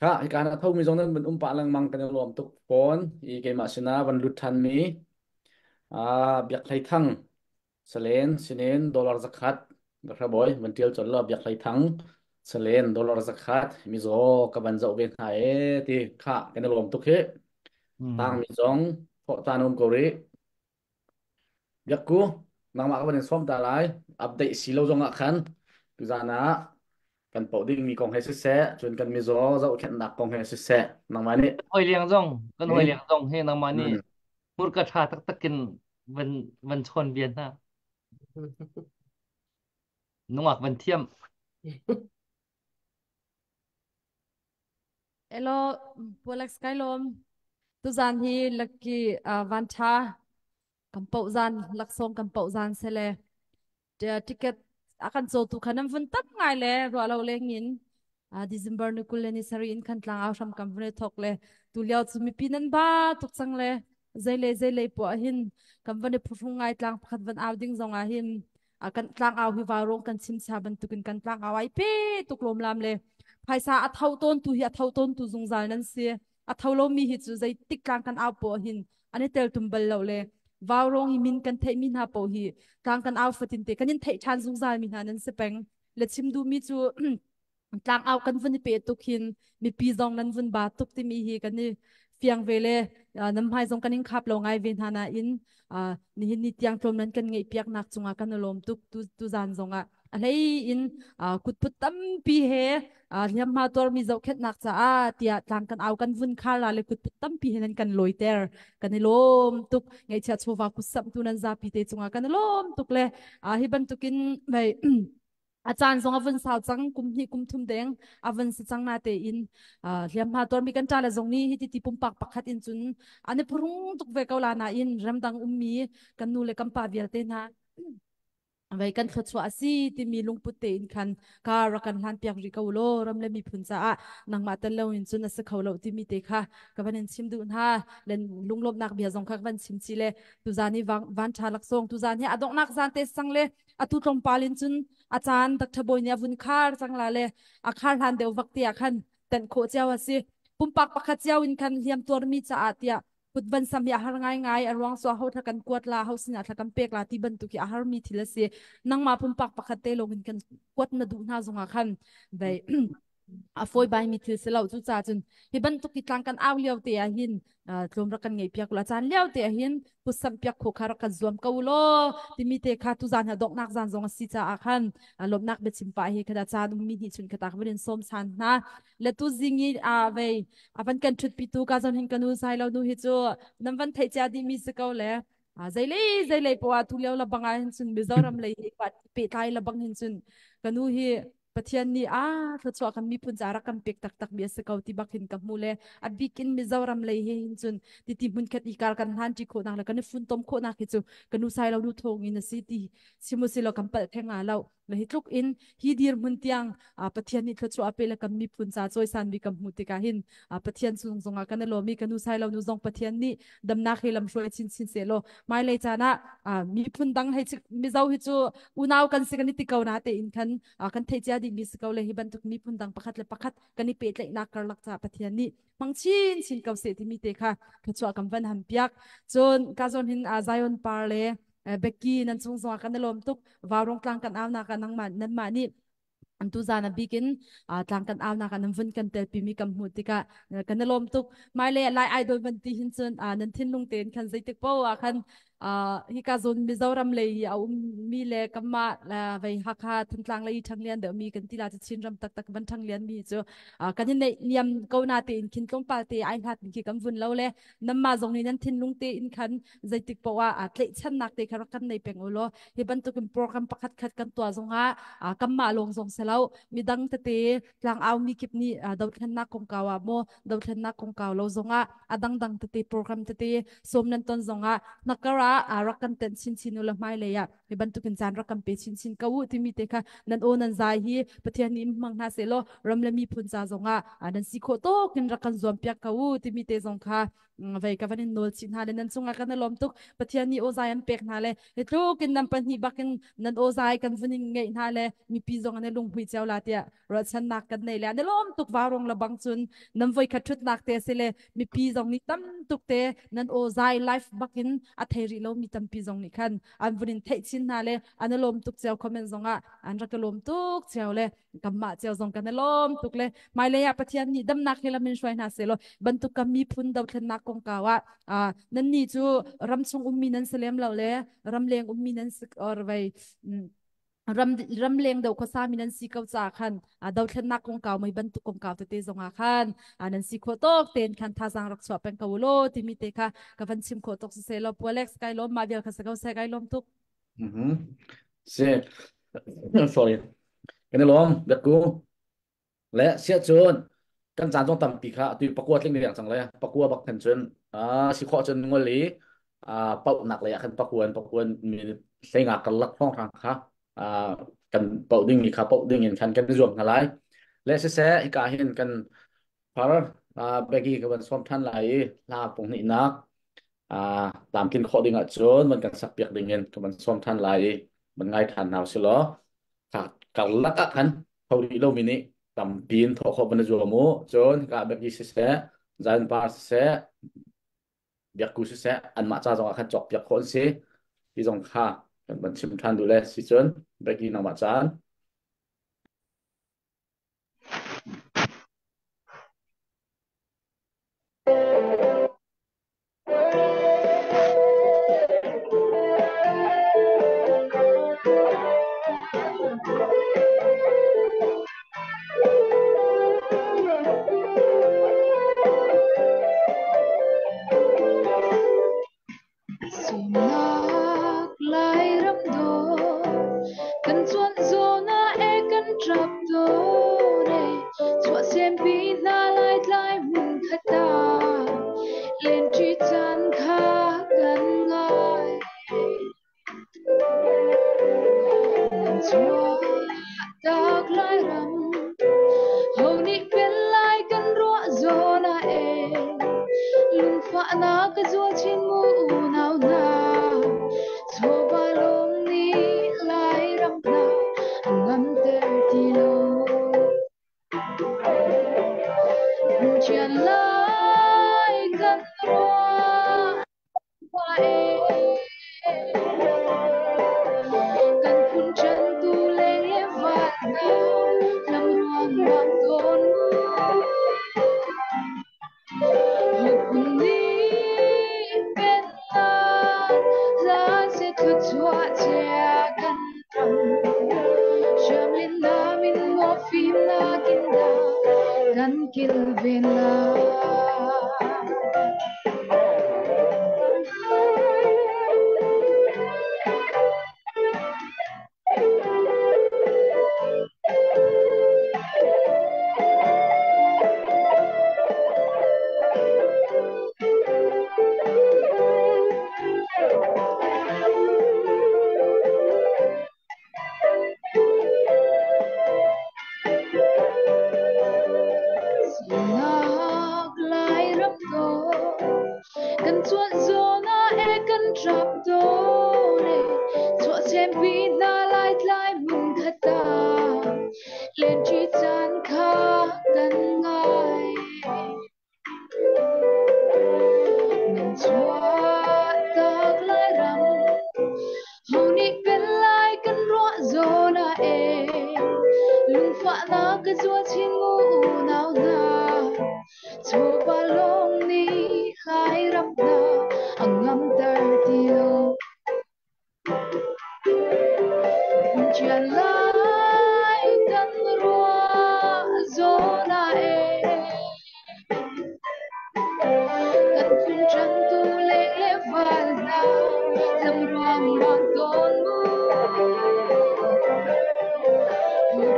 ha ikana thau mi jong nan ben pa lang mang kenelom tuk pon I ke ma sina ban lut than mi biak thai thang selen sinen dollar zakat gakra boy ban tial chon lo biak thai thang selen dollar zakat mi zo ka ban zo ben ha ti kha kenelom tuk he tang mi jong pho tanum ko ri biak ku nang ma ka ban som ta lai update si lo jong a khan tu jana kan po ding mi kong he se chun kan mi zo zo khen nak kong he se nang ma ni hồi liang rong kan hồi liang rong he nang mani ừ mur ka tha tak takin van chon bian na nungak van thiam elo Polex kailom tu zan hi laki van tha kampau zan laksong kampau zan sele ticket akan zo tu khanam vun tak ngai le ro lo le ngin December nu kul ni sari in khan tlang aw sham kam vne thok le tu liao chu mi pinan ba tuk chang le zai le po hin kam vne phufung ngai tlang pakhat van aw ding zonga hin akan tlang aw hi wa rong kan sim sa ban tukin kan tlang aw ai pe tuklom lam le phaisa a thau ton tu hi a thau ton tu zung zal nan se a thau lo mi hi chu zai tik tlang kan aw po hin ani tel tum bal lo le vào rong hi min kan thei min ha po hi tlang kan aw fatin te kanin thei chan zung zal min hanan se peng le chim du mi chu tlang aw kan vun pe tuk hin mi pi zong nan vun ba tuk ti mi hi kan ni fiang vele nam hai zong kanin khap lo ngai ven hana in ni hin ni tiang tlom nan kan ngei piak nak chunga kan lom tuk tu zan zonga alei in kut put tam pi he liam ma tor mi zo khet nak cha tia tlang kan aw kan vun khar la le kut put tam pi henan kan loiter kan ni lom tuk ngei cha chuwa ku sam tu nan za pi te chunga kan lom tuk le hi ban tukin mai อาจารย์ทรงอวันสาวจังกุมฮีกุมทุมแดงอวันสิจังนาเตอินเรียมหาตัวมีกันจ้าละทรงนี้ที่ที่ปุ่มปักปักขัดอินจุนอันนี้พรุ่งตุกเวกเอาลานาอินรำดังมีกันนูเลกัมปาเวียเตนะไว้กันขดชัวซีที่มีลุงปุตเตอินคันการักันหันเปียกริกาโลรำเลมีพุนจ้านังมาตันเลวอินจุนนัสเขาเลวที่มีเตค่ะกับวันนี้ชิมดูนะเล่นลุงลบนักเบียจงคักวันชิมชีเลตุจานี่วันชาลักทรงตุจานี่อดอกนักจานเตสังเลอตุตรงปาลินจุนอาจารย์ดักทบอยเนี่ยวุนคาร์จังลาเลอาคาร์หันเดววักเตียคันแต่โคเจ้าวสิปุ่มปักปักขัดเจ้าอินคันเลียมตัวมีจ้าเตียพุดบันสมีอาหารง่ายๆอรวงสวาเขาทักกันกวดลาเขาสินะทักกันเปกลาที่บันตุกีอาหารมีทีละเสียนั่งมาปุ่มปักปักขัดเตลงกันกวดนาดูน่าสงคันไปฟอยใบมีทีเสลาจุจ่าจนฮิบันตุกีกลางกันอ้าวเลี้ยวเตียหินรวมรักกันไงเปียกละจานเลี้ยวเตียหินพุสัมเปียกโคคารักกันรวมเกาโลที่มีเตคาตุจานหาดอกนักจานจงสิจ่าอาคันลมนักเบ็ดชิมไปให้ขดาจานมีหิชุนขดาเขาเป็นส้มสันนะและตุจิงีไปบันกันชุดปิตูกาจนเห็นกันนูไซเราดูฮิจูน้ำวันไทยจาดีมีสเกาเลยใจเลยปว่าทุเลี้ยวละบังไงหินชุนเบจารำเลยปัดเปตายละบังหินชุนกันนูฮีปะเทียนนี่ถ้าชัวกันมีปุ่นจารักกันเป็กตักเบียสเกาที่บักหินกับมูเลอัดบิกินมิจารำเลยหินจุนที่ปุ่นแค่อีการกันหันจีโคนักแล้วกันฝุ่นต้มโคนักหิจูกันนูไซเราดูทงอินสิที่ซิมุสิเรากันเปิดแข่งเราเลยฮิตลุกอินฮีดีร์มุนเตียงปะเทียนนี่ถ้าชัวเปแล้วกันมีปุ่นจาจอยสันมีกับมูติกาหินปะเทียนส่งกันโลมีกันนูไซเราดูซองปะเทียนนี่ดำนักให้ลำช่วยชินเสโลไม่เลยจ้านะมีปุ่นดังให้มิจาวฮิจูอุณาวกันสิกันนิติเกานาเตอินคันกันเทจาดีมิสเกาเลยฮิบันทุกมีปุ่นดังประคัดเลยประคัดกันนี่เป็ดเลยนักการลักษาปะเทียนนี่มังชินเกาเสที่มีเตค่ะถ้าชัวกันวันหันเปียกจนกาจนหินไซออนปาร์เลเบกกี้นั่นส่งกันลมตุกวาวรงกลางกันเอานากันนั่งมันนั่นมานี่อันตุจานะบิกินกลางกันเอานากันน้ำฝนกันเตปีมีกำมุติกะกันลมตุกไม่เลยไลไอโดยวันที่หินจนนั่นทิ้งลงเต็นคันใจตึกเป้าคันฮิกาซนมิจารำเลยเอามีเลกัมมาไปฮักฮาทั้งกลางเลยทั้งเลียนเดี๋ยวมีกันที่ลาจะชินรำตักบันทั้งเลียนมีจ้ะกันในเนียมเกานาเตนคินตรงปาเตไอฮัดมีกำฟุนเล่าเลยน้ำมาตรงนี้นั่นทิ้งลงเตนคันใจตึกเป้าเตะชันนักเตะคารักกันในเปงโอโลฮิบันตุกันโปรแกรมประคัดกันตัวทรงกัมมาลงทรงเสลามีดังเตะกลางเอามีคลิปนี้ดาวทันนักคงกาวโมดาวทันนักคงกาวเราทรงดังเตะโปรแกรมเตะสมนันต้นทรงนักการ รักกันเต็นชินอุลไม่เลยอ่ะมีบรรทุกินจานรักกันเปชินกวูที่มีเตค่ะนันโอนันใจฮีปะเทียนิมมังนาเซโลรำเลมีพุนจาจงอ่ะนันสิโคโตกินรักกันจอมเปียกกวูที่มีเตจงค่ะไว้กับวันนี้โนลชินฮาเลนันจงอ่ะกันนลมตุกปะเทียนีโอใจอันเป็กนาเลเฮตุกินนันปันฮีบักินนันโอใจกันวันนี้ไงนาเลมีปีจงอันนี้ลุงหุยเจ้าลาเตียรัชนักกันในเลยอันนี้ลมตุกวารงละบังจุนนันไว้ขัดชุดนักเตะเสเลมีปีจงนี้ตั้มตุกเตนันโอใจไลฟ์บักินอัธริโลมีตั้มปีจงนี้คันอันวันนี้เทชินนาเลอันนี้ลมตุกเจ้าคอมเมนต์จงอ่ะอันรักลมตุกเจ้าเลยกัมมาเจ้าจงกันในลมตุกเลยไม่เลยอะปะเทียนนี่ดำนักให้ละมินช่วยนาเซโลบรรทุกกมีพุนดาวเทนนักกงกาวะนั่นนี่จูรำชงมีนันเสลียมเราเลยรำเลงมีนันสิกอร์ไว้รำเลงดาวข้ามีนันสิกเอาจากขันดาวเทนนักกงกาวไม่บรรทุกกงกาวเตเตจงอาขันนันสิโคโตกเตนขันท่าสังรักษาเป็นกาวโลที่มีเตค่ะกับฟันชิมโคโตกเซโลปัวเล็กสกายลมมาเบียลคัสกาวเซกายลมทุกเสีย sorry กันลมเด็กกูและเสียจนกันจานต้องตำปีค่ะตีประกวดเรื่องเรียงจังเลยประกวดบักขันจนสิขอจนงวลีเป่าหนักเลยขันประกวดมีใช้งานกันลักห้องทางค่ะกันเป่าดึงมีค่ะเป่าดึงเห็นขันกันรวมกันไรและเสียอีกาเห็นกันพาร์เบกี้กับวันสอมท่านไหลลาปงนี่นักตามกินข้อดึงอ่ะจนมันกันสักเปียกดึงเงินกับวันสอมท่านไหลมันง่ายทันเอาสิล้อค่ะกันลักขันเขาดีเรามินิ tampin tho kho ban zo mo chon ka bek gi se zan par se biak ku se an ma cha jong kha chok biak khon se ti jong kha kan ban chim than du le si chon bek gi na ma chan sunak lai ram do kan chuan zo na e kan trap do ne chua sem pi na lai lai mun khata len chi chan kha kan ngai nan chua tak lai ram ho ni pen lai kan ro zo na e lung fa na ka zo chin mu nau na so ba long ni lai ram na ngam ter ti lo chian lai kan ro wa e kan phun chân tu leng le va na lam ruang ram ton mu ni pen la la se tu chua chia kan ram sham lin na min mo phim na kin da kan kil ven la sunak lai ram do kan chuan zo na e kan trap do ne chua sem pi na lai lai mun khata len chi chan kha kan ngai nan chua tak lai ram ho ni pen lai kan ro zo na e lung fa na ka zo chin mu nau na so ba long ni khai ram na angam tar ti lo chian lai kan ro zo na e kan phun chân tu le le val na lam ruang mang ton mu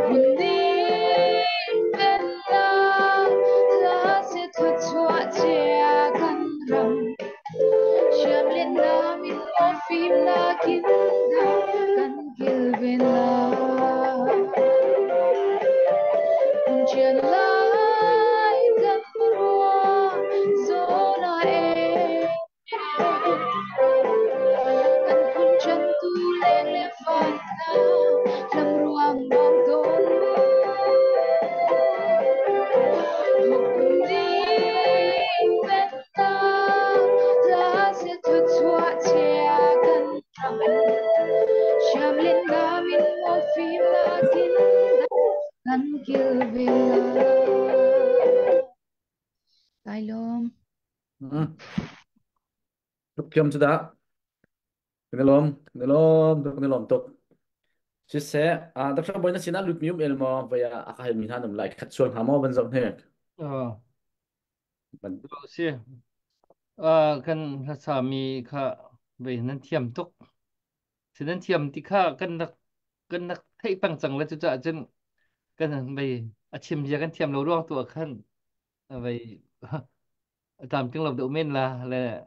mun ni pen la la se thu chua chia kan ram sham len na min mo phật lâm ruộng bom tôn một đi bên ta ra sẽ thuật xóa che gần trăng chạm lên ga min một phim đã kín gần kia về tai lom tuk kiam chu da kene lom tuk chỉ sẽ đặc sản bồi nó xin ăn lụt miếng elmo vậy akahel min hanum lại khát xuân hamo bên dòng thế bên do se kan sa mi kha ve nan thiam tok se nan thiam ti kha kan nak thei pang chang la chu cha chen kan ve achim ya kan thiam lo ruang tu khan ve tam tiếng lộc độ men là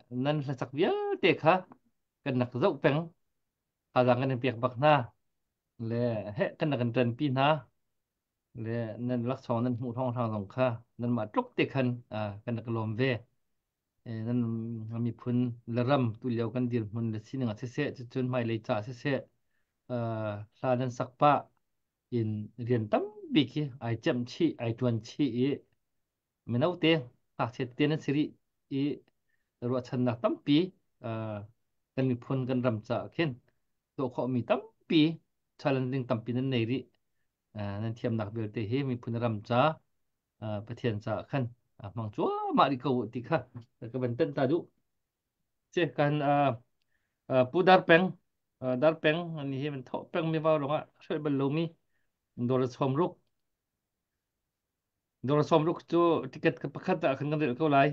nan là sặc vía te kha kan nak zau peng ha dang kan piak bak na le he kan nak kan tren pi na le nan lak chong nan hu thong thang dong kha nan ma tluk te khan kan nak lom ve nan mi phun la ram tu liao kan dir mun le sin nga se se chun mai le cha se se sa nan sak pa in rian tam bi ki ai cham chi ai tuan chi e menau te ha che te na siri e ro chan na tam pi kan mi phun kan ram cha khen to kho mi tam pi challenging tam pi nan nei ri nan thiam nak bel te he mi phun ram cha pathian cha khan mang chua ma ri ko ti kha ka ban tan ta du che kan pu dar peng ani he man tho peng mi vào long a shoi ban lo mi dor som ruk chu ticket ka pakhat ta khan kan rel ko lai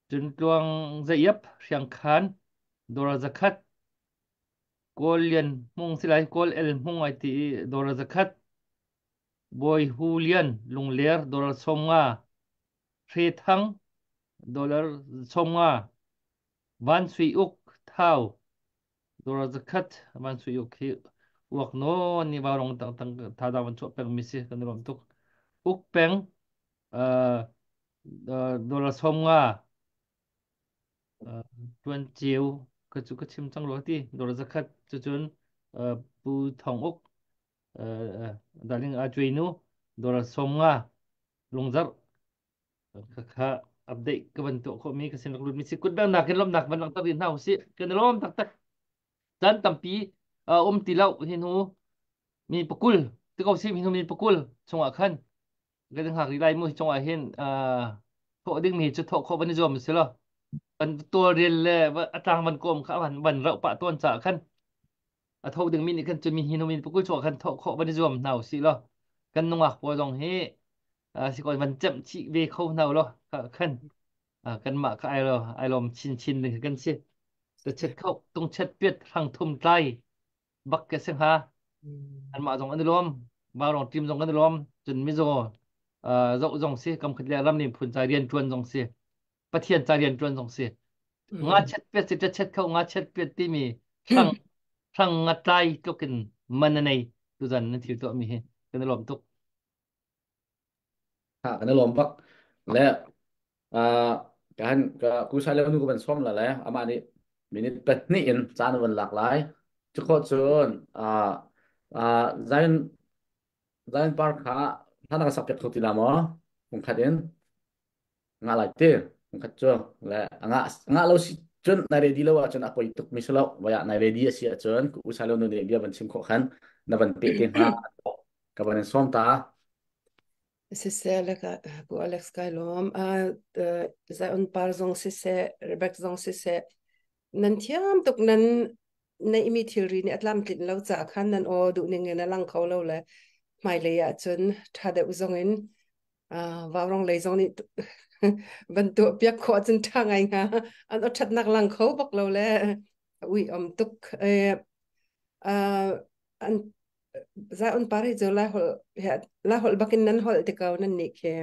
chun tuang zaiap riang khan dor zakhat kol lian mung silai kol el mung ai ti dor zakhat boy hulian lungler dor somnga thre thang dollar somnga van sui uk thau dor zakhat van sui uk hi wak no ni warong tang tang tha da wan chop peng mi si kan rom tuk uk peng dollar somnga tuan chiu ka chu ka chim chang lo ti dor zakhat chu chun pu thong uk daling a chui nu dor somnga lungzar kha update ka ban to ko mi ka sin lut mi si kut bang nak ken lom nak ban lang ta rin hau si ken lom tak tak chan tampi ti lau hin hu mi pakul ti ko sim hin hu mi pakul chunga khan cái thằng hạc đi đây mua trong ai hen thọ đinh mi cho thọ khó vẫn dòm xí lo vẫn tua riêng lệ và tăng vẫn cồm khá vẫn vẫn rậu bạ tuôn trả khăn thâu đừng min khăn cho min hin min bukul cho khăn thọ khó vẫn dòm nào xí lo khăn nông ạc bao dòng he xí còn vẫn chậm chị về khâu nào lo khăn khăn mạ cái ai lom chin chin đừng khăn xí sẽ chết khâu tung chết biết thằng thùng tay bắc cái sinh ha anh mạ dòng anh lom bao dòng tim dòng anh lom chừng mi rồi dậu dòng xí cầm khất lẹ lâm niệm phun trái riêng chuan dòng xí bắt thiên trái riêng chuan dòng xí ngã chết biết sẽ chết khâu ngã chết biết tí mi thằng thằng ngã tay cho kinh mình này tu dần nên thiếu tụi mi cái này làm tục kene lom bak le kan ka ku sai le nu ko ban som la le ama ni minute pet ni in chan wan lak lai chu ko chun zain zain par kha thana ka sapek thoti la mo kung khaden nga lai te kung khat chu le nga lo si chun na ready lo wa chun apoi tuk mi selo wa ya na ready si chun ku sai le nu ne bia ban sim kho khan na ban pe te ha ka ban som ta Sisse bu Alex Kailom za un par zong sisse Rebecca zong sisse nan thiam tuk nan na imi thilri ni atlam tlin lo cha khan nan o du ning na lang kho lo le mai le ya chun thade u zong in warong le zong ni ban tu pia kho chun thangai nga an o that nak lang kho bak lo le ui tuk an za un pare zo la hol bakin nan hol te kaw nan ni ke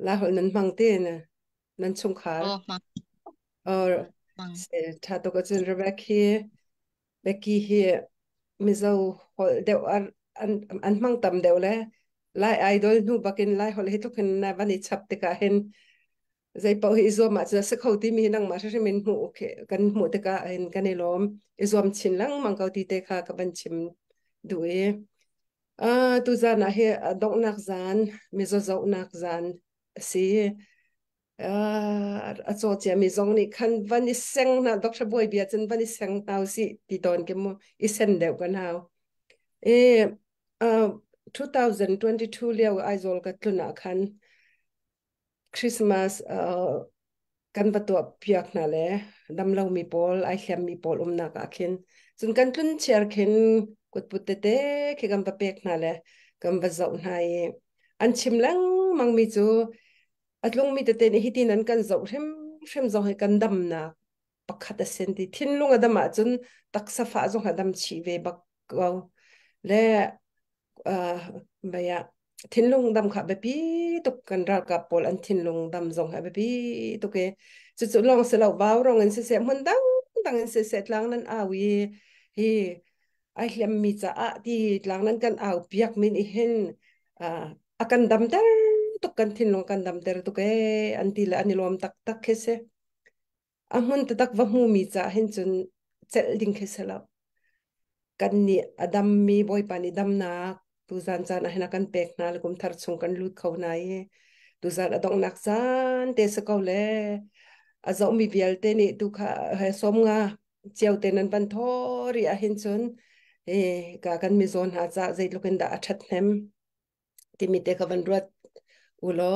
la hol nan mang te na nan chung khar or se tha to ko chun Becky hi mi zo hol de an mang tam de le lai idol nu bakin lai hol hi to ken na vani chap te ka hen zai pau hi zo ma cha sa khau ti mi nang ma sa min mu khe kan mu te ka en kan elom izom chin lang mang kau ti te kha ka ban chim du e tu za na he dong nak zan mi zo zo nak zan si a cho che mi zong ni khan van is seng na dr boy bia chen van is seng tau si ti ton ke mo i sen de kan hau e 2022 leo ai zol ka tluna khan Christmas kan batua piak na le damlo mi pol ai hliam mi pol na ka khin chun kan tlun cher khin kut put te khi kan ba pek na le kan ba zau na ye an chim lang mang mi chu atlung mi te ni hitin an kan zau hem zo he kan dam na pakhat a sen ti thin lung adama chun tak safa zo hadam chi ve bak le baya thin lung dam kha be pi tuk kan ra ka pol an thin lung dam zong ha be pi tuk ke chu long se lo baw rong an se se mun dang dang an se se tlang nan awi hi ai hliam mi cha a ti tlang nan kan aw piak min i hen akan dam ter tuk kan thin lung kan dam ter tuk e an ti la anilom tak tak ke se a mun ta tak va mu mi cha hen chun chel ding ke se la kan ni adam mi boy pani dam na tu zan zan a hena kan pek na le kum thar chung kan lut khau na ye tu zan adong nak zan te se ko le a zo mi vial te ni tu kha he som nga cheu te nan ban thori a hin chun e ka kan mi zon ha cha zai lukin da that hem ti mi te ka van ruat ulo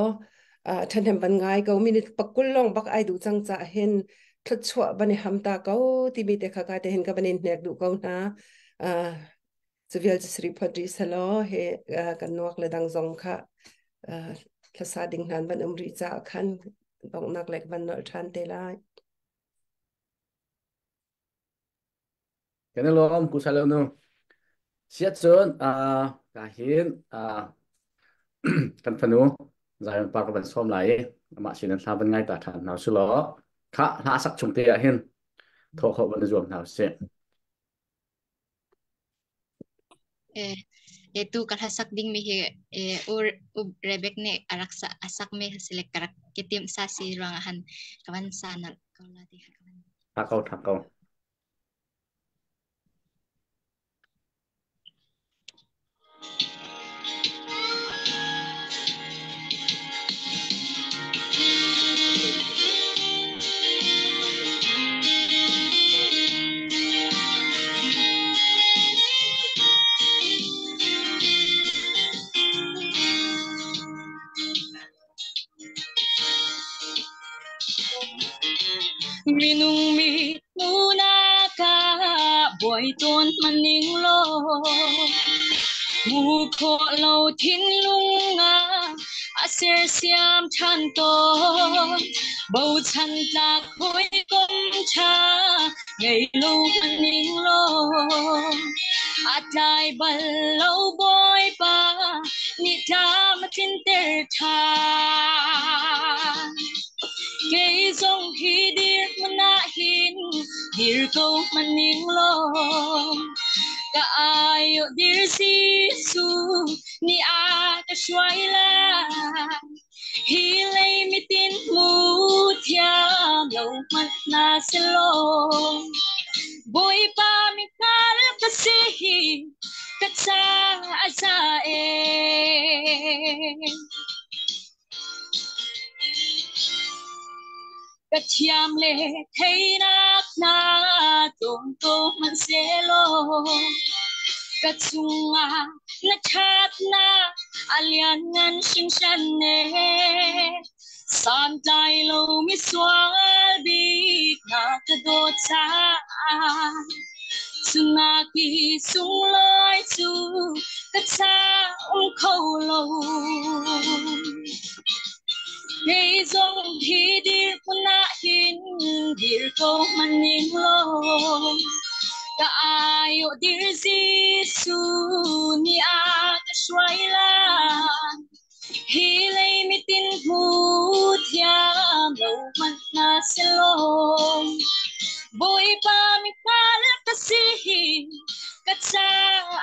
a that hem ban ngai ko minit pakul long bak ai du chang cha hen thut chwa bani ham ta ko ti mi te kha ka te hen ka banin nek du ko na Zuviel Sri Padri Salo he kan nuak le dang zong kha thasa ding han ban umri cha khan dong nak lek ban nol than te lai cái này lo ku sa lo no siết chun ka hin kan phanu zai pa ka ban som lai ma sin an sa ban ngai ta than nào su lo kha ha sak chung te a hin tho kho ban zuam nào se tu kalhasak ding mi he ur rebek ne araksa asak me selek karak ketim sa si ruangahan kawan sanal kaula di kawan thakau minung mi nuna ka boy ton maning lo mu kho lo thin lunga aser siam than to bầu chan ta khoi kom cha ngày lu maning lo atai bal lo boy pa ni ta ma tin ter tha cây dòng khi dir mana hin dir câu maning lo ka ayo dir sisu ni a ka shwai la hi lay mi tin mu thia lo mat na selo boy pa mi kal ka si ka cha asa e cái chiam lệ thấy nát na tôm tôm man se lo cái chunga na chat na alian ngan shin shan ne san tai lo mi swal bi na ka do cha chunga ki sung loi chu cái cha khâu lo cây dòng khi dir na hin dir câu maning lo ka ayo dir sisu ni a ka shwai la hi lay mi tin mu thia lo man na selo boy pa mi kal ka si ka cha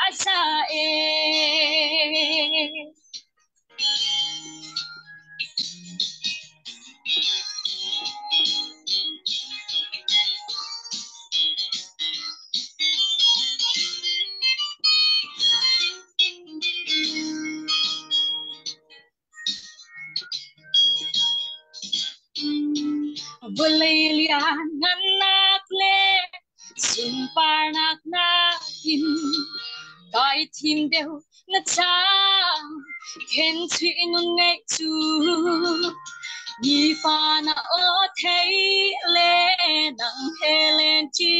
asa e Bolelian nanak le sumpar nak nakin kai tim deu na cha ken chi nun ngai chu ni fa na o thei le nang helen chi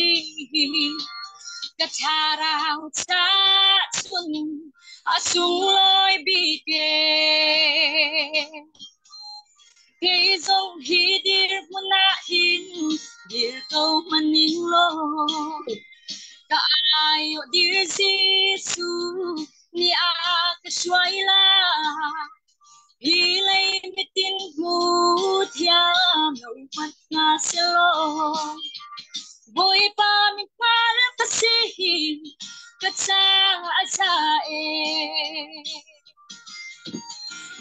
ka charao cha sun asung loi bi ke cây dòng hi dir muna hin dir câu maning lo ta ayo dir Giêsu ni a ka suai la hi lay mitin mu thia no pat na selo boy pa mi par pasihi ka cha asa e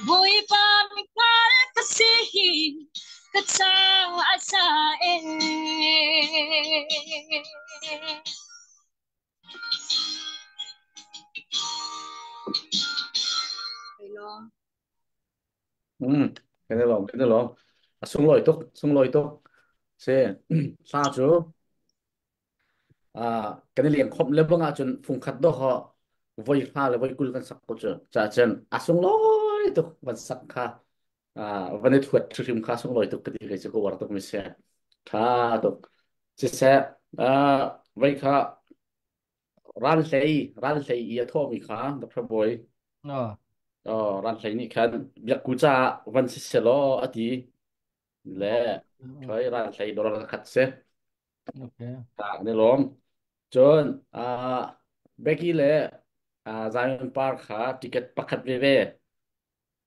boy pa mi par pasihi ka cha asa e hello cái này lòng sung loi tốt sẽ xa chú cái này liền không lấy bằng chân phùng khát đó họ vui pha là vui cul văn sắc của chú cha chân sung loi tốt văn sắc kha vấn đề thuật chim kha sung loi tốt cái gì cái chú có vào tốt mình sẽ kha tốt sẽ vậy kha ran say ia thô mi kha đó phải boy ran say ni kha việc cú cha văn sẽ lo ở đi lẽ thôi ran say đó là khát sẽ này lom chọn Becky lẽ Zion Park kha ticket pakat về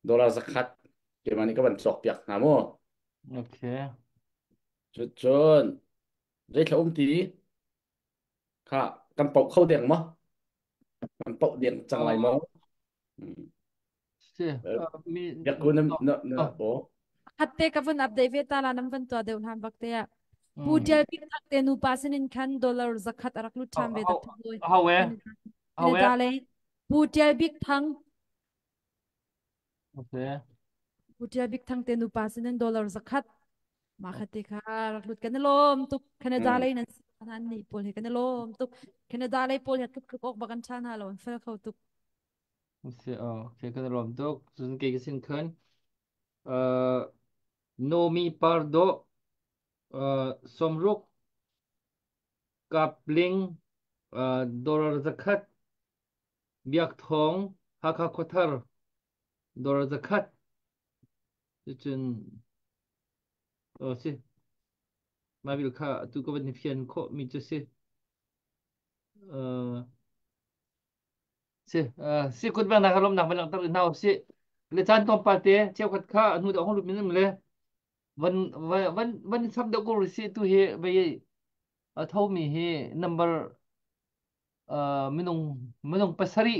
dollar zakat cái mà này các bạn sọc việc nào mua chọn dây thấu tí kha cầm bọc khâu điện mà cầm bọc điện chẳng lại mà việc của nó bố hatte ka van update ve ta la nam van to de han bakte ya putel bi thak te nu pasin in khan dollar zakhat arak lu tham ve dak thoi how ta le putel bi thang putel bi thang te nu pasin in dollar zakhat ma khate kha arak lut kan lom tuk Canada le nan nan ni pol he kan lom tuk Canada le pol het kuk ok bakan chan ha lon fel khau tuk okay kan lom tuk sun ke sin khan Nomi Pardo Somruk Kapling Dorar Zakat Biak Thong Haka Kothar Dorar Zakat Chun si Mabil Kha tu ko ban fian ko mi chu si si kun bang na kalom na balang tar naw si le chan tom parte cheu khat kha anu da hong lu min leวันสับดอกกูรู้สึกตัวเฮไปท่ามีเฮ number ไม่ต้องภาษาริ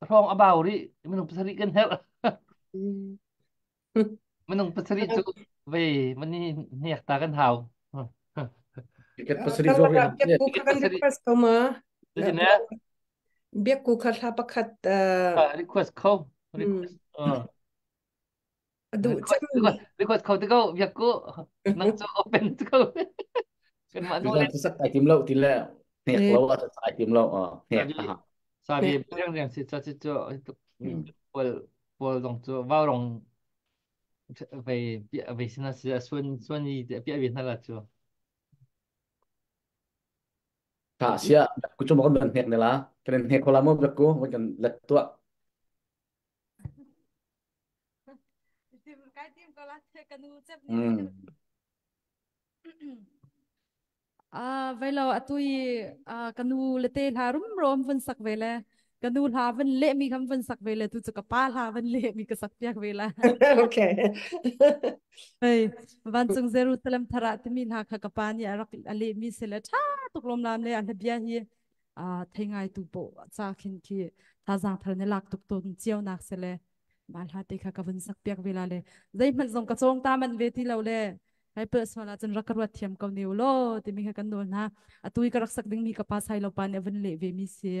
ร้องบ่าวริไม่ต้องภาษาริกันเหรอไม่ต้องภาษาริจุไปวันนี้เนี่ยตากันเท้าticket pasri zo ya biak ku khan request ko ma นี่นะ biak ku kha tha pakhat request เขา request adu request เขาที่เขาอยากกูนั่งจะ open ที่เขากันมาโน่น Bilang sesak ai tim lau tila hek lau atau ai tim lau hek sabi yang si sa cho itu pol dong cho vào dong về xin là xuân gì bịa biển là cho ta sia ku cuma kan hek nela kenen hek kola mo beku makan let tua vậy là tôi canu lệ thà rum rom vân sắc về là canu thà vân lệ mi khăm vân sắc về là tôi chỉ có pa thà vân lệ mi cái sắc piak về là okay hey van chung Jerusalem thara thì mi ha kha kapan ya rak lệ mi se la tha tuk lom lam le an bia hi thai ngai tu bo cha khin ki tha jang thar ne lak tuk ton chiao nak se le mal ha te kha ka vân sắc piak về là le dai man zong ka chong ta man ve ti lo le hai personal chun rakarwa thiam kau neu lo ti mi ha kan don ha atui ka rak sak ding mi ka pa sai lo pa ne van le ve mi se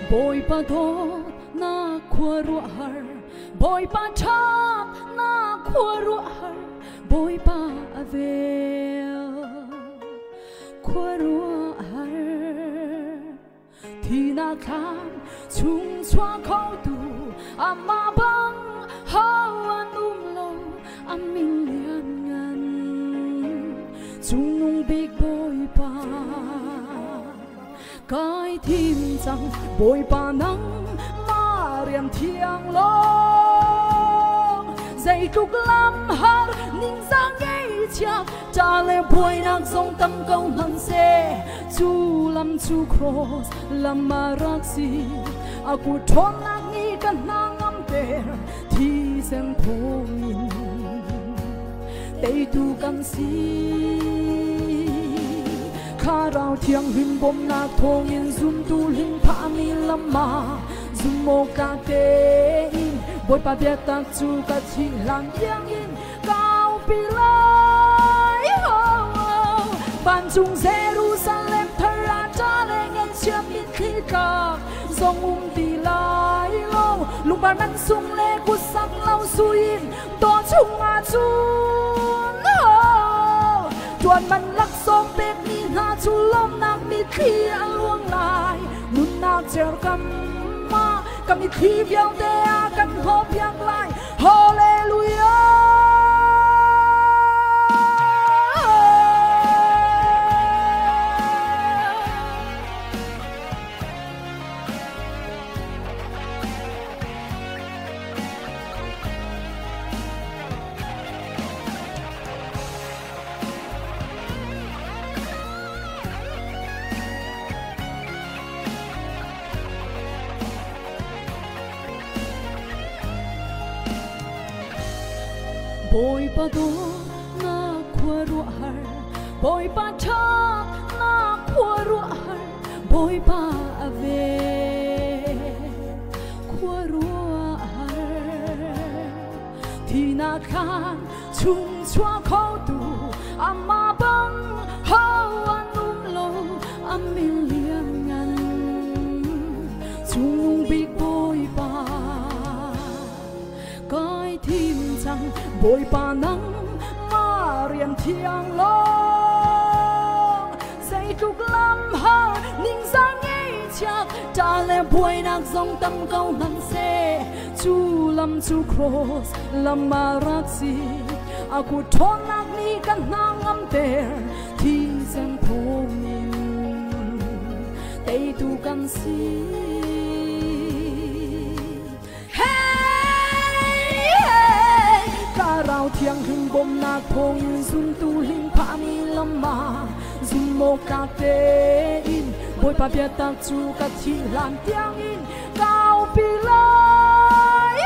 boy pa do na khwaru har boy pa thap na khwaru har boy pa avel khwaru har thì na khan chung chua khâu tu ama bang hawan lo amin lian ngan chung nung big boy pa cái thiên rằng bồi bà nắng mà riêng thiêng lo dây trúc lắm har ninh giang ngay chạc trả lệ bồi nạc dòng tâm câu hằng xe chu lâm chu cross lâm mà rắc gì aku thôn nạc nghi cần nang âm tè thì xem thô nhìn tây tu cần si khá rào thiêng hình bom nạc thong in zoom tu hình phá mi lâm mà zoom mô ca tê in bồi bà biết tạc chu ca chi làm giang in cao bì lai bàn chung Jerusalem thơ ra cha lê ngân chiếm in khi cạc dòng tì lai lâu lúc bà năn sung lê của sắc lâu xui in đó chung à chun chuan man lắc song bek ni na chu lom nak mi thi a luang lai nun nak cher kam mi thi viau te a kan ho piang lai hallelujah boy pa do na khwaru har boy pa tha na khwaru har boy pa ave khwaru har thì na khan chung chua khâu tu ama bang hawan lo amin liang ngan chung big boy pa cái thiên rằng bồi bà nắng mà riêng thiêng lo dây trúc lắm har ninh giang ngay chạc trả lệ bồi nạc dòng tâm câu hằng xe chu lâm chu cross lâm mà rắc gì aku thôn nạc ni kan nang âm tè thì xem thô mình tây tu kan si rào thiêng hình bom nạc thong zoom tu hình phá mi lâm mà zoom mô ca tê in bồi bà biết tạc chu ca chi làm tiếng in cao bì lai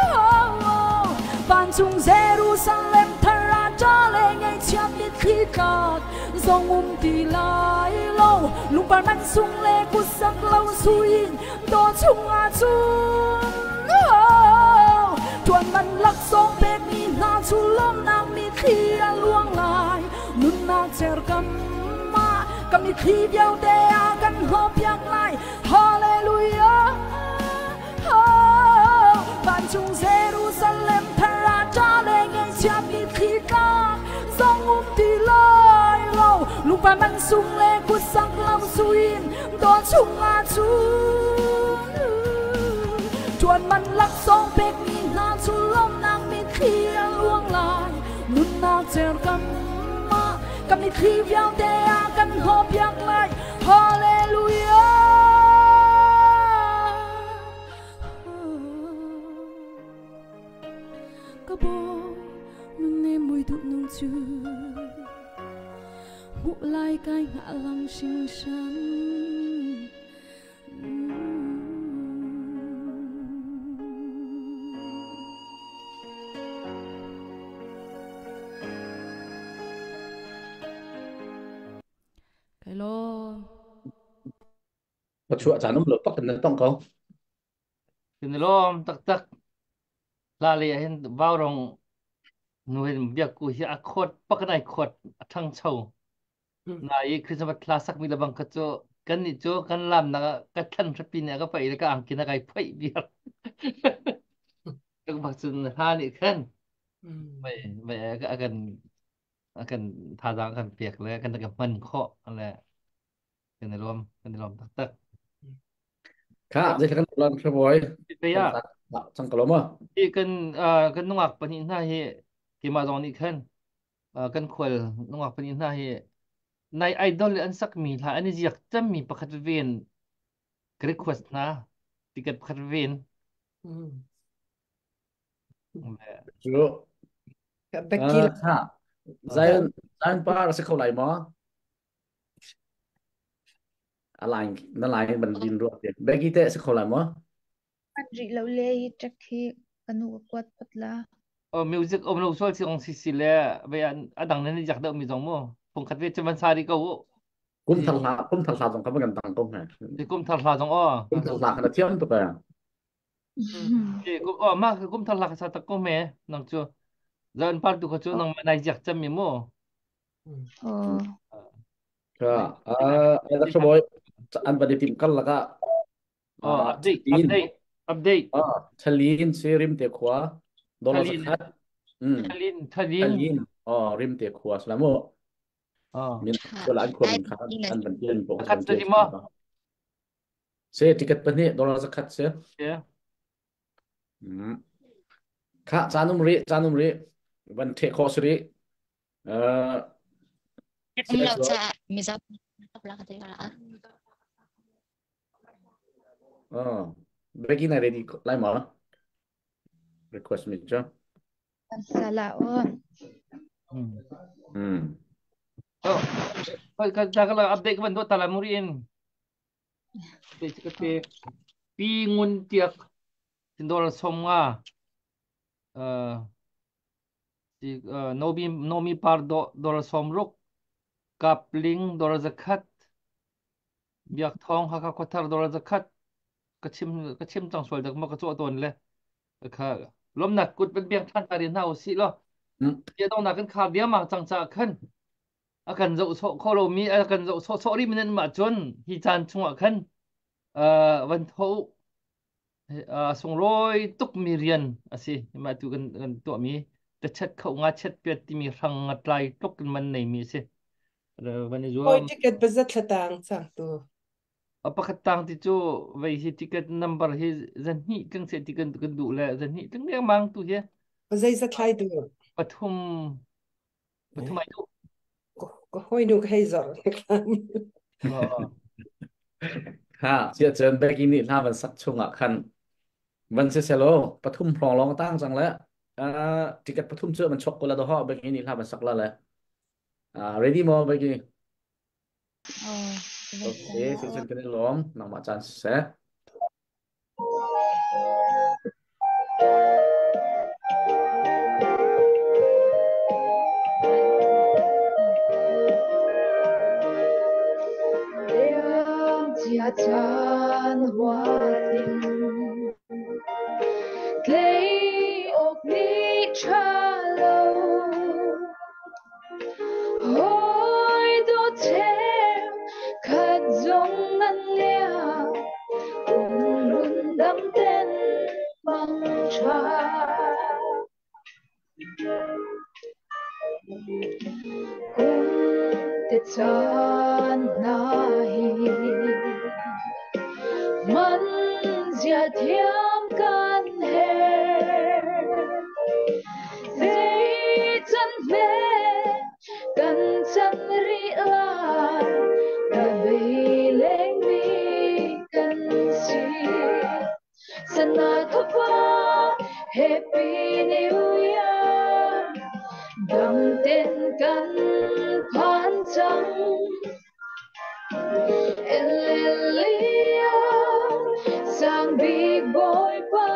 bàn chung Jerusalem thơ ra cha lê ngay chiếm ít khi cạc dòng tì lai lâu lúc bà năn sung lê của sắc lâu xui in đó chung à chung chuan man lắc song bek ni na chu lom nang mi khi a luang lai nun na cher kam mi khi viau te a kan ho piang lai hallelujah ban chung Jerusalem thara cha le ngai cha mi khi ka song ti lai lo lu pa man sung le ku sang lam suin do chung a chu chuan man lắc song bek ni na chu lom nang mi khi a luang lai nun na cher kam mi khi viau te a kan ho piang lai hallelujah ka bo mun ne mui du nung chu mu lai kai ngã lang sinh san Hello. Bắt chuột chán ông lột tóc cần tông không? Tin lom tak tak la le hen vào rong nuôi việc của hi khot pak nai khot thang chau nai Christmas class sak mi labang ka cho kan ni cho kan lam na ka than thapin ka pai ka ang kin kai pai biar ka baksun ha ni kan mai mai ka akan thadang akan piak le kan ka man kho ale kan rom tak tak ค่ะจะกันลองช่วย ไป กัน ya สังกลมอ่ะ ที่kan nungak panin na he ki ma dong ni kan kan khwal nungak panin na he nai idol an sak mi la ani jiak cham mi pakhat ven request na ticket pakhat ven จู กับเบกกี้ ค่ะใจป้าเราสักเท่าไหร่มั้งอะไรนั่นอะไรมันดินรัวเดียเบกกี้เตะสักเท่าไหร่มั้ง อันริเราเลยจักที่กันหนูกวดปัดละ music lo sol si ong si sile be adang nani jak da mi jong mo pung khat ve chaman sari ko กุ้มทัลลาตรงเขาเป็นกันตังกุ้มไง ti kum thar la jong o กุ้มทัลลาขนาดเทียมตัวไปอ่ะ ti kum ma kum thar la sa ta ko me nang chu zan par tu ko chu nang nai jak cham mi mo โอ้ ก็แล้วช่วยอันปฏิทินกันแล้วก็ update ชลีนซีริมเตะขวาโดนสักคัดthalin ชลีนริมเตะขวาสลามุมีตัวหลานคนครับอันเป็นเรื่องปกติ khat tu di mo เสียติเกตเป็นนี่โดนสักคัดเสีย yeah ค่ะจานุมรีวันเทคอสรีเราจะมีสักลักษณะ เบกกี้นายเรดี้ไล่มา request มิจ้ะ กันสละโอ้ kan jakala update kan do tala murin te chikate pingun tiak tindol somnga ti nomi par dol somruk kapling dol zakat biak thong haka kothar dol zakat kachim chang sol dak ma ka chu ton le ka lom nak kut ben biang than tarin hau si lo ye dong na kan kha dia ma chang cha khan akan zo so kholo mi akan zo so sorry minen ma chon hi chan chunga khan van tho song roi tuk mi rian asi ma tu kan to mi ta chat khau nga chat pet ti mi rang ngai tuk kan man nei mi se van zo โอ้ยที่เกิดเป็นจัตต่างสั่งตัว apakatang ti chu vai hi ticket number hi zan hi kang se ticket kan du le zan hi tang ne mang tu he เป็นใจสักใครดู pathum ai tu ก็ห้อยดูให้จอดนะครับ ค่ะเสียเจินเบกกี้นี่ถ้ามันสักช่วงอ่ะคันวันเสียโลปทุมพลองร้องตั้งจังแล้วติเกตปทุมเชื่อมันช็อกกูแล้วตัวห่อเบกกี้นี่ถ้ามันสักแล้วแหละready มั้งเบกกี้ โอ้ โอเคสิ่งที่กันร้องน้องมาจันเสะ chia chan hoa tình cây ốc ni cha lâu hoi do theo khát giống ngân lia cùng luôn đắm tên bằng cha cùng tết chan nahi man dia thiam kan her dei chan ve kan chan ri la da be leng mi kan si sana thapa happy new year dam ten kan phan chang sang big boy pa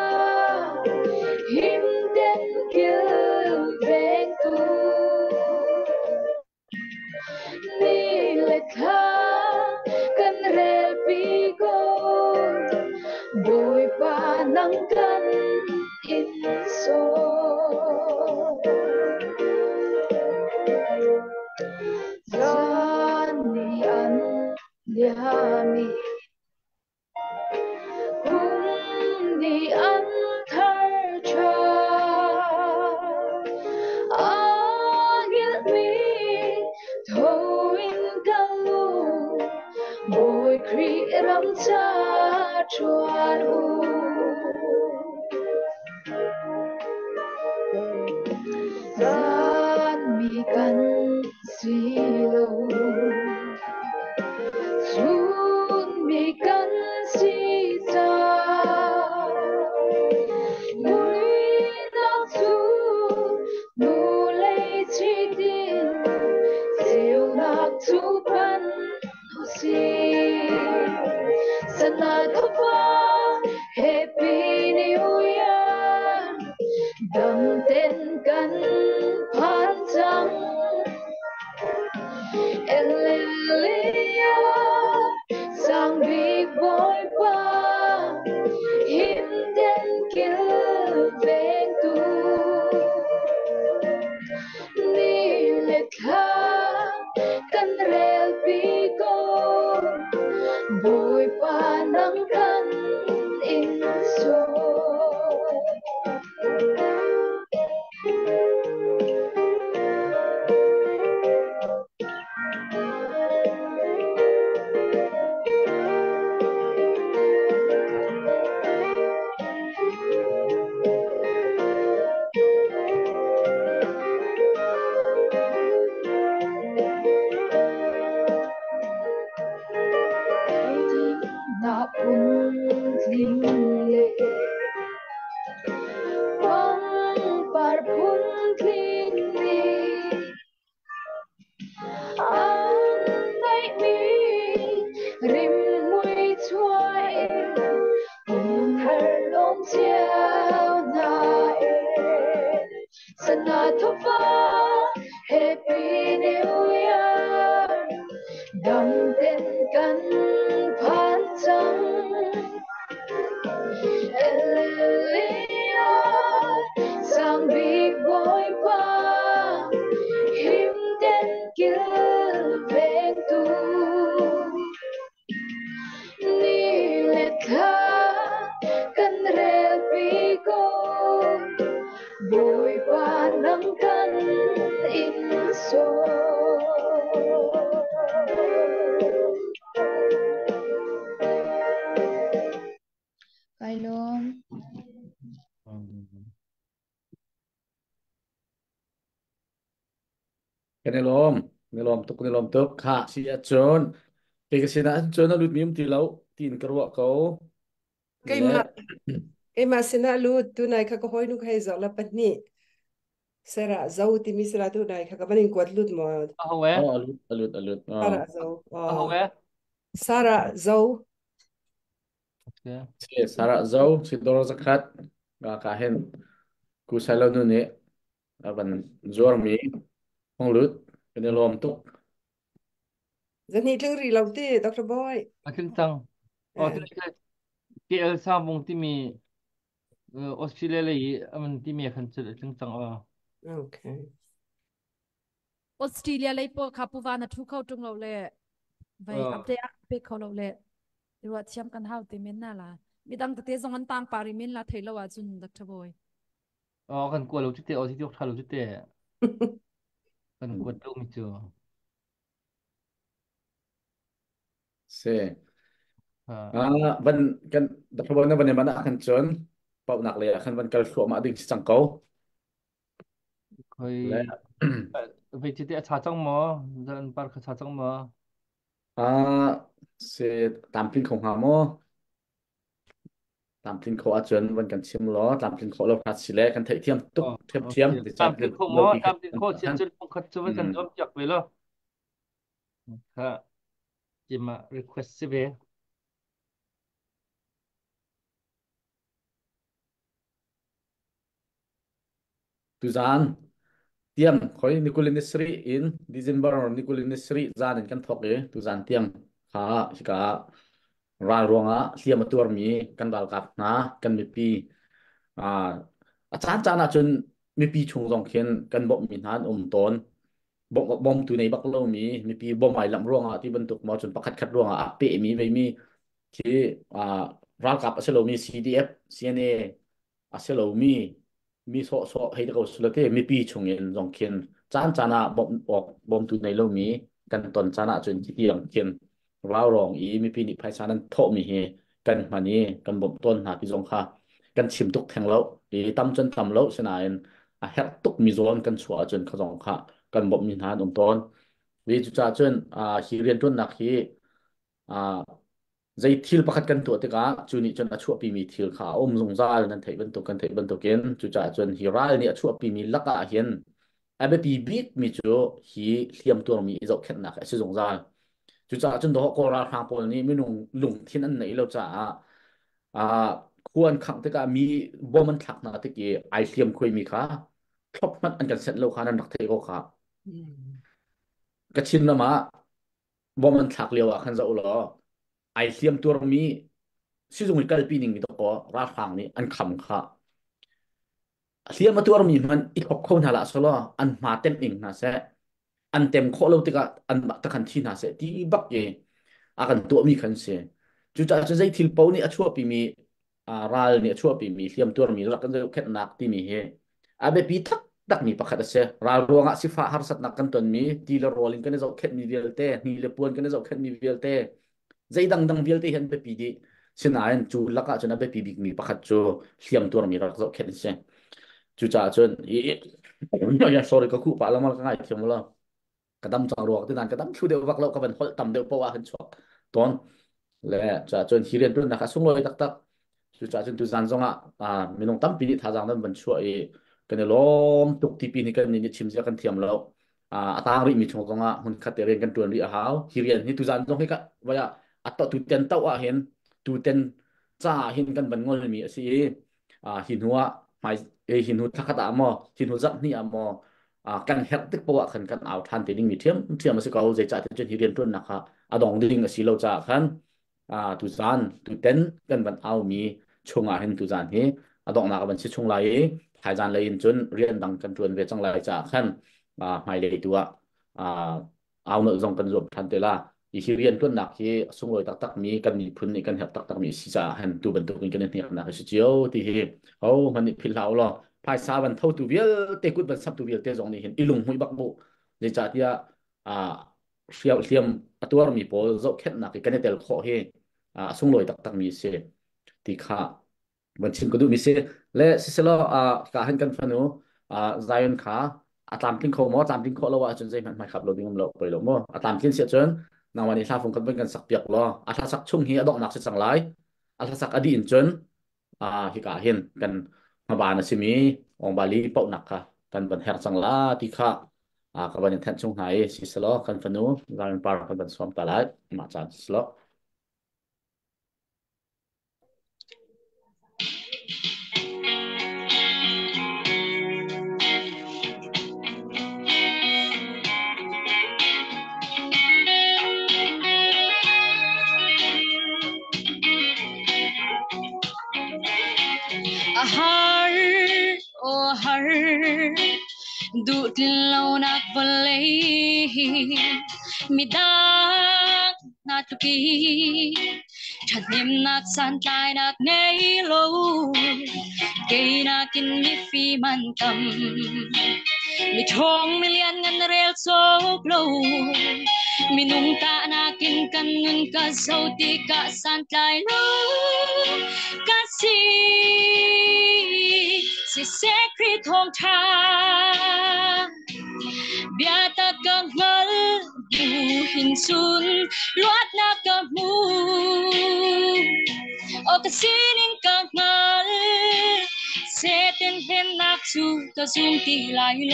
him den kill veng tu ni le kha kan rel pi go boy pa nang kan in so Zan ni an dia mi hum ni an thar cha agil mi thoin kalu boy kri ram cha chuan u zat mi kan si lo sun mi kan si sa lui na su nu lei chi din siêu nak chu pan hu si sana thova happy new year dam ten kan phan chang Elia sang big boy pa him den kill veng tu ni le kha kan rel pi ko boy pa nang kan in so na pun lim le quang par pun lim ni an nai mi rim mui chuai har lom chiao na sana thova happy new year dam ten kan phan chang Elia sang big boy pa him den kill veng tu ni le kha kan rel pi ko boy pa nang kan in so Kai lom cái này lom tục khá xí chôn cái xin anh chôn nó lụt miếng tí lâu tin cái ruộng cậu cái lẽ mà cái mà xin alu tu này khá có hoi nu hay giọt là bát ni sera zau ti mi sera tu này khá có bên quạt lút mà Ahoe, lụt sara zau ahoe. sara zau Okay. si Sarah Zhou si Doro Zakat ga kahen ku salo nu ne aban zor mi hong lut cái này lom tục dân hi thằng rì lâu ti Dr. Boy Akin tang. Oh, à KL sa mong timi Australia lagi aman timi akan ceng tang okay Australia lấy po kapu vana thu khâu trung lâu lệ vậy update pe khâu lâu lệ rồi chiam kan hao ti min na la mi dang te zong an tang pari min la thei lo wa chun Dr. Boy kan kuat lo cute oh tiok thalo cute kan kuat lo mi chu se ha ban kan da pa na ban mana akan chon pau nak le akan ban kal khlo ma ding chang ko khoi le vậy cute cha chang mo dan par cha chang mo à se tam pin khong ha mo tam pin kho a chon ban kan chim lo tam pin kho lo phat si le kan thei thiam tuk thep thiam okay ti chan tam tin kan kho lo mo pi tam tin kan kho chen han chen phong khat chu kan jom jak ve lo ha jima request se ve tu zan tiang khoi nikulin sri in December nikulin sri zan kan thok e tu zan tiang kha hika ra ronga siam tur mi kan dal kap na kan mi pi à chan chan a chun mi pi chung jong khen kan bo min han ton บอมตัวในบักโลมีปีบอมใหม่ลำร่วงที่บรรทุกมาจนประคัดคัดร่วงเปะมีไม่มีที่รัฐกับอัสโลมี CDF CNA อัสโลมีโซให้ตะโกสุลเกมีปีชงเงินจงเขียนจานะบอมออกบอมตัวในโลมีกันตอนจานะจนที่ยังเขียนเรารองมีปีนิพายชานั้นโทมีเฮกันมานี้กันบอมต้นหาที่จงค่ะกันชิมตุกแทงแล้วตั้มจนทำแล้วสนายเฮ็ดตุกมีโซนกันชัวจนเขาจงค่ะกันบอมมีหาตอนวิจุจ่าจนฮีเรียนต้นนักฮีอ่าใจทิลประคัดกันตัวติกาจุนี่จนอชัวปีมีทิลขามงซาลนั่นเทบันตุกันเทบันตุกินจุจ่าจนฮีรัลนี่อชัวปีมีลักอาเห็นเบบปีบิดมีจูฮีเลียมตัวมีอิจฉาหนักไอ้สิสงซาลจุจ่าจนดอกกราทางปนนี้ไม่นุ่งลุงที่นั่นไหนเราจะอ่าควรขังติกามีบ่มันถักนะติกีไอเลียมคุยมีค่ะครบมันอันกันเสร็จแล้วค่ะนั่นนักเทก็ค่ะกระชินนะมาบ่มันถักเลียวอ่ะขันจะอุลอไอเลียมตัวมีซิจงมีกัลปีนิงมีตะกอราฟังนี่อันคำค่ะเลียมมาตัวมีมันอีกหกคนหาละสละอันมาเต็มอิงนะเสอันเต็มโคเราติกาอันตะขันที่นะเสที่บักเยอากันตัวมีขันเสจุดจะใจทิลเปานี่อชัวปีมีรายเนี่ยชัวปีมีเลียมตัวมีรักกันจะแค่นักที่มีเฮเบบปีทักดักมีประคัดเสรายรวงสิฟ้าหารสัตนักกันตนมีทีละโรลิงกันจะแค่มีเวลเต้นี่ละปวนกันจะแค่มีเวลเต้ใจดังเวลเต้เห็นเบปีดีเช่นนั้นจูลักจนเบปีบิกมีประคัดจูเลียมตัวมีรักจะแค่เสจูจ่าจนอย่า sorry ก็คู่ปะแล้วมันก็ง่ายเทียมแล้วกระดำจังรวกที่นั่นกระดำชูเดียววักเราก็เป็นคนต่ำเดียวเพราะว่าเห็นชอบตอนและจ่าจนฮีเรียนด้วยนะครับส่งเลยตักจูจ่าจนตุจันทร์มีน้องตั้มปีนี้ท่าทางนั้นมันช่วยกันล้อมตุกที่ปีนี้กันนี่ชิมจะกันเทียมแล้วตางริมีชงตรงหุ่นขัดเรียนกันตัวนี้ฮาวฮีเรียนนี่ตุจันทร์ตรงให้ก็ว่าอัตตุเต็นเต้าเห็นตุเต็นจ้าเห็นกันบันงอลมีสิหินหัวหมายหินหัวทักษะมอหินหัวจับนี่มอกันเฮ็ดตึกปวกขันกันเอาทันตีนิ่งมีเทียมมาสิเขาใจจ่าจนฮีเรียนตัวนะคะดองดิ่งสิเราจ่าขันตุจันตุเต็นกันบันเอามีชงเห็นตุจันเฮดองนักบันสิชงไหลหายจานเลยจนเรียนดังกันจนเวจังไรจ่าขันหมายเลยตัวเอาเนื้อจงกันรวมทันเตล่าอีกเรียนตัวหนักที่สงเลยตักมีกันมีพื้นในกันแหบตักมีสิจ่าเห็นตัวบรรทุกกันเนี่ยนะคือเจียวที่เขามันพิลเอาหรอภายสาบันเท่าตัวเวียเตกุดบันซับตัวเวียเตจงนี่เห็นอีลุงหุยบักบุเลยจ่าที่เทียมตัวมีโปรโจเข็นหนักกันเนี่ยเตลข้อเฮสงเลยตักมีเสที่ข้าบันชิมก็ดูมีเสและสิเสลการเห็นกันฟันูใจยนขาตามทิ้งเขาหมอตามทิ้งเขาแล้วว่าจนใจมันไม่ขับรถดิ้งเราไปหรอกมั้งตามทิ้งเสียจนนวันนี้ถ้าฟงกันเป็นกันสักเปียกล้อถ้าสักช่วงเฮียดอกหนักสักหลายถ้าสักอดีตจนฮิกาเห็นกันมาบานสิมีองบาลีเป่าหนักค่ะกันบันเฮรสังลาที่ข้ากับวันนี้แทนช่วงไหนสิสลอกันฟันูการปาร์กันบันสวมตลาดมาจากสลอดูดเรานักบอลเลยมีดังนักปีฉันยิ้มนักสันตายนักเนยโลเกยนักกินมีฟีมันตำมีทองมีเลียนเงินเรียลโซกโลมีนุ่งตานักกินกันเงินกะโซติกะสันตายโลกะซีเสกรีทองชาเบียตะกังมัลดูหินซุนลวดนักกะมูโอกะซีนิงกังมัลเซเต็นเห็นนักสู้กะซุ่มตีลายโล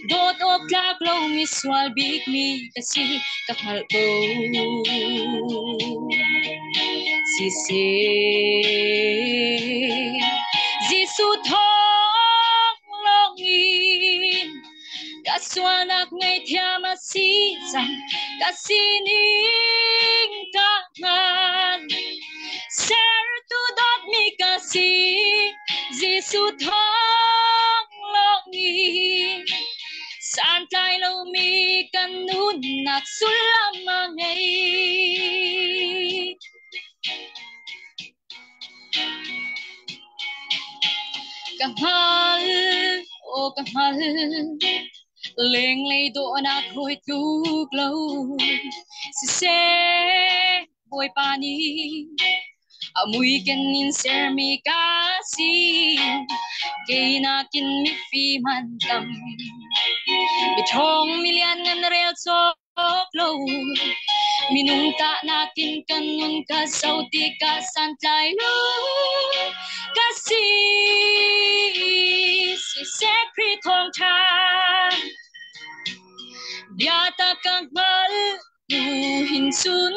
โดดโอกลากโลมิสวาลบิกมีกะซีกะพัลโกสิเซGiêsu thong lòng in cả xóa nạc ngày theo mà xí rằng cả xin in cả ngàn ser tu đốt mi cả xí Giêsu thong lòng in san tay lâu mi kahal o kahal leng lay do na khôi trúc lâu si se boy pani amuy kenin ser mi kasi kay na kin mi fi man tam bitong milian ngan rel sok lâu minungta nakin kanun ka sauti ka santlay lo kasi si sekret thong cha biata kang mal nu hinsun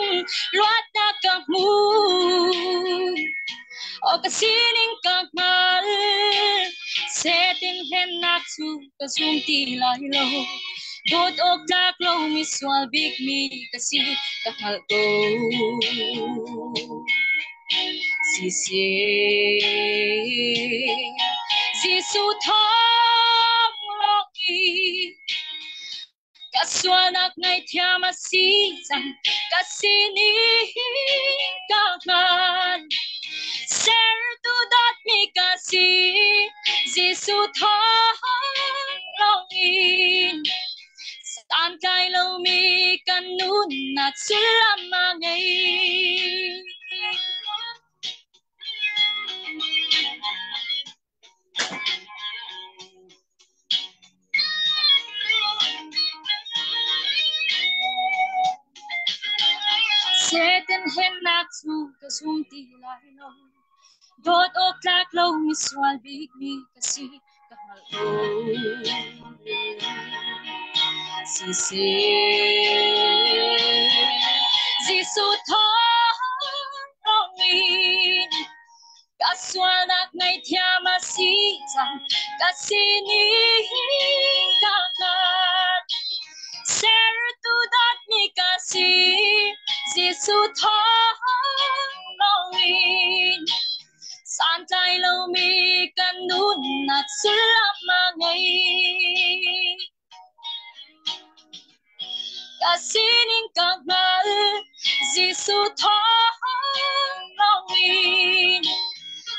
luat na kang mu o kasining kang mal setin hen naksu kasum tilay lo dot og dak lo miswal big me kasi kahal ko si Gisu thong loki kaswanak ngay tiama sisang kasini kakan ser tu dot mi kasi Gisu thong longin saan kay lo mi kanun at sulamangay Seten hen naksu kasum tilay lo dot o klak lo miswal big mi kasi kahal ko si Gisu thongin kaswanak ngay tiama sisang kasini kakat ser tu dot mi kasi Gisu thongin saan tay lo mi kanun at sulamangay kasining kagal Gisu thongin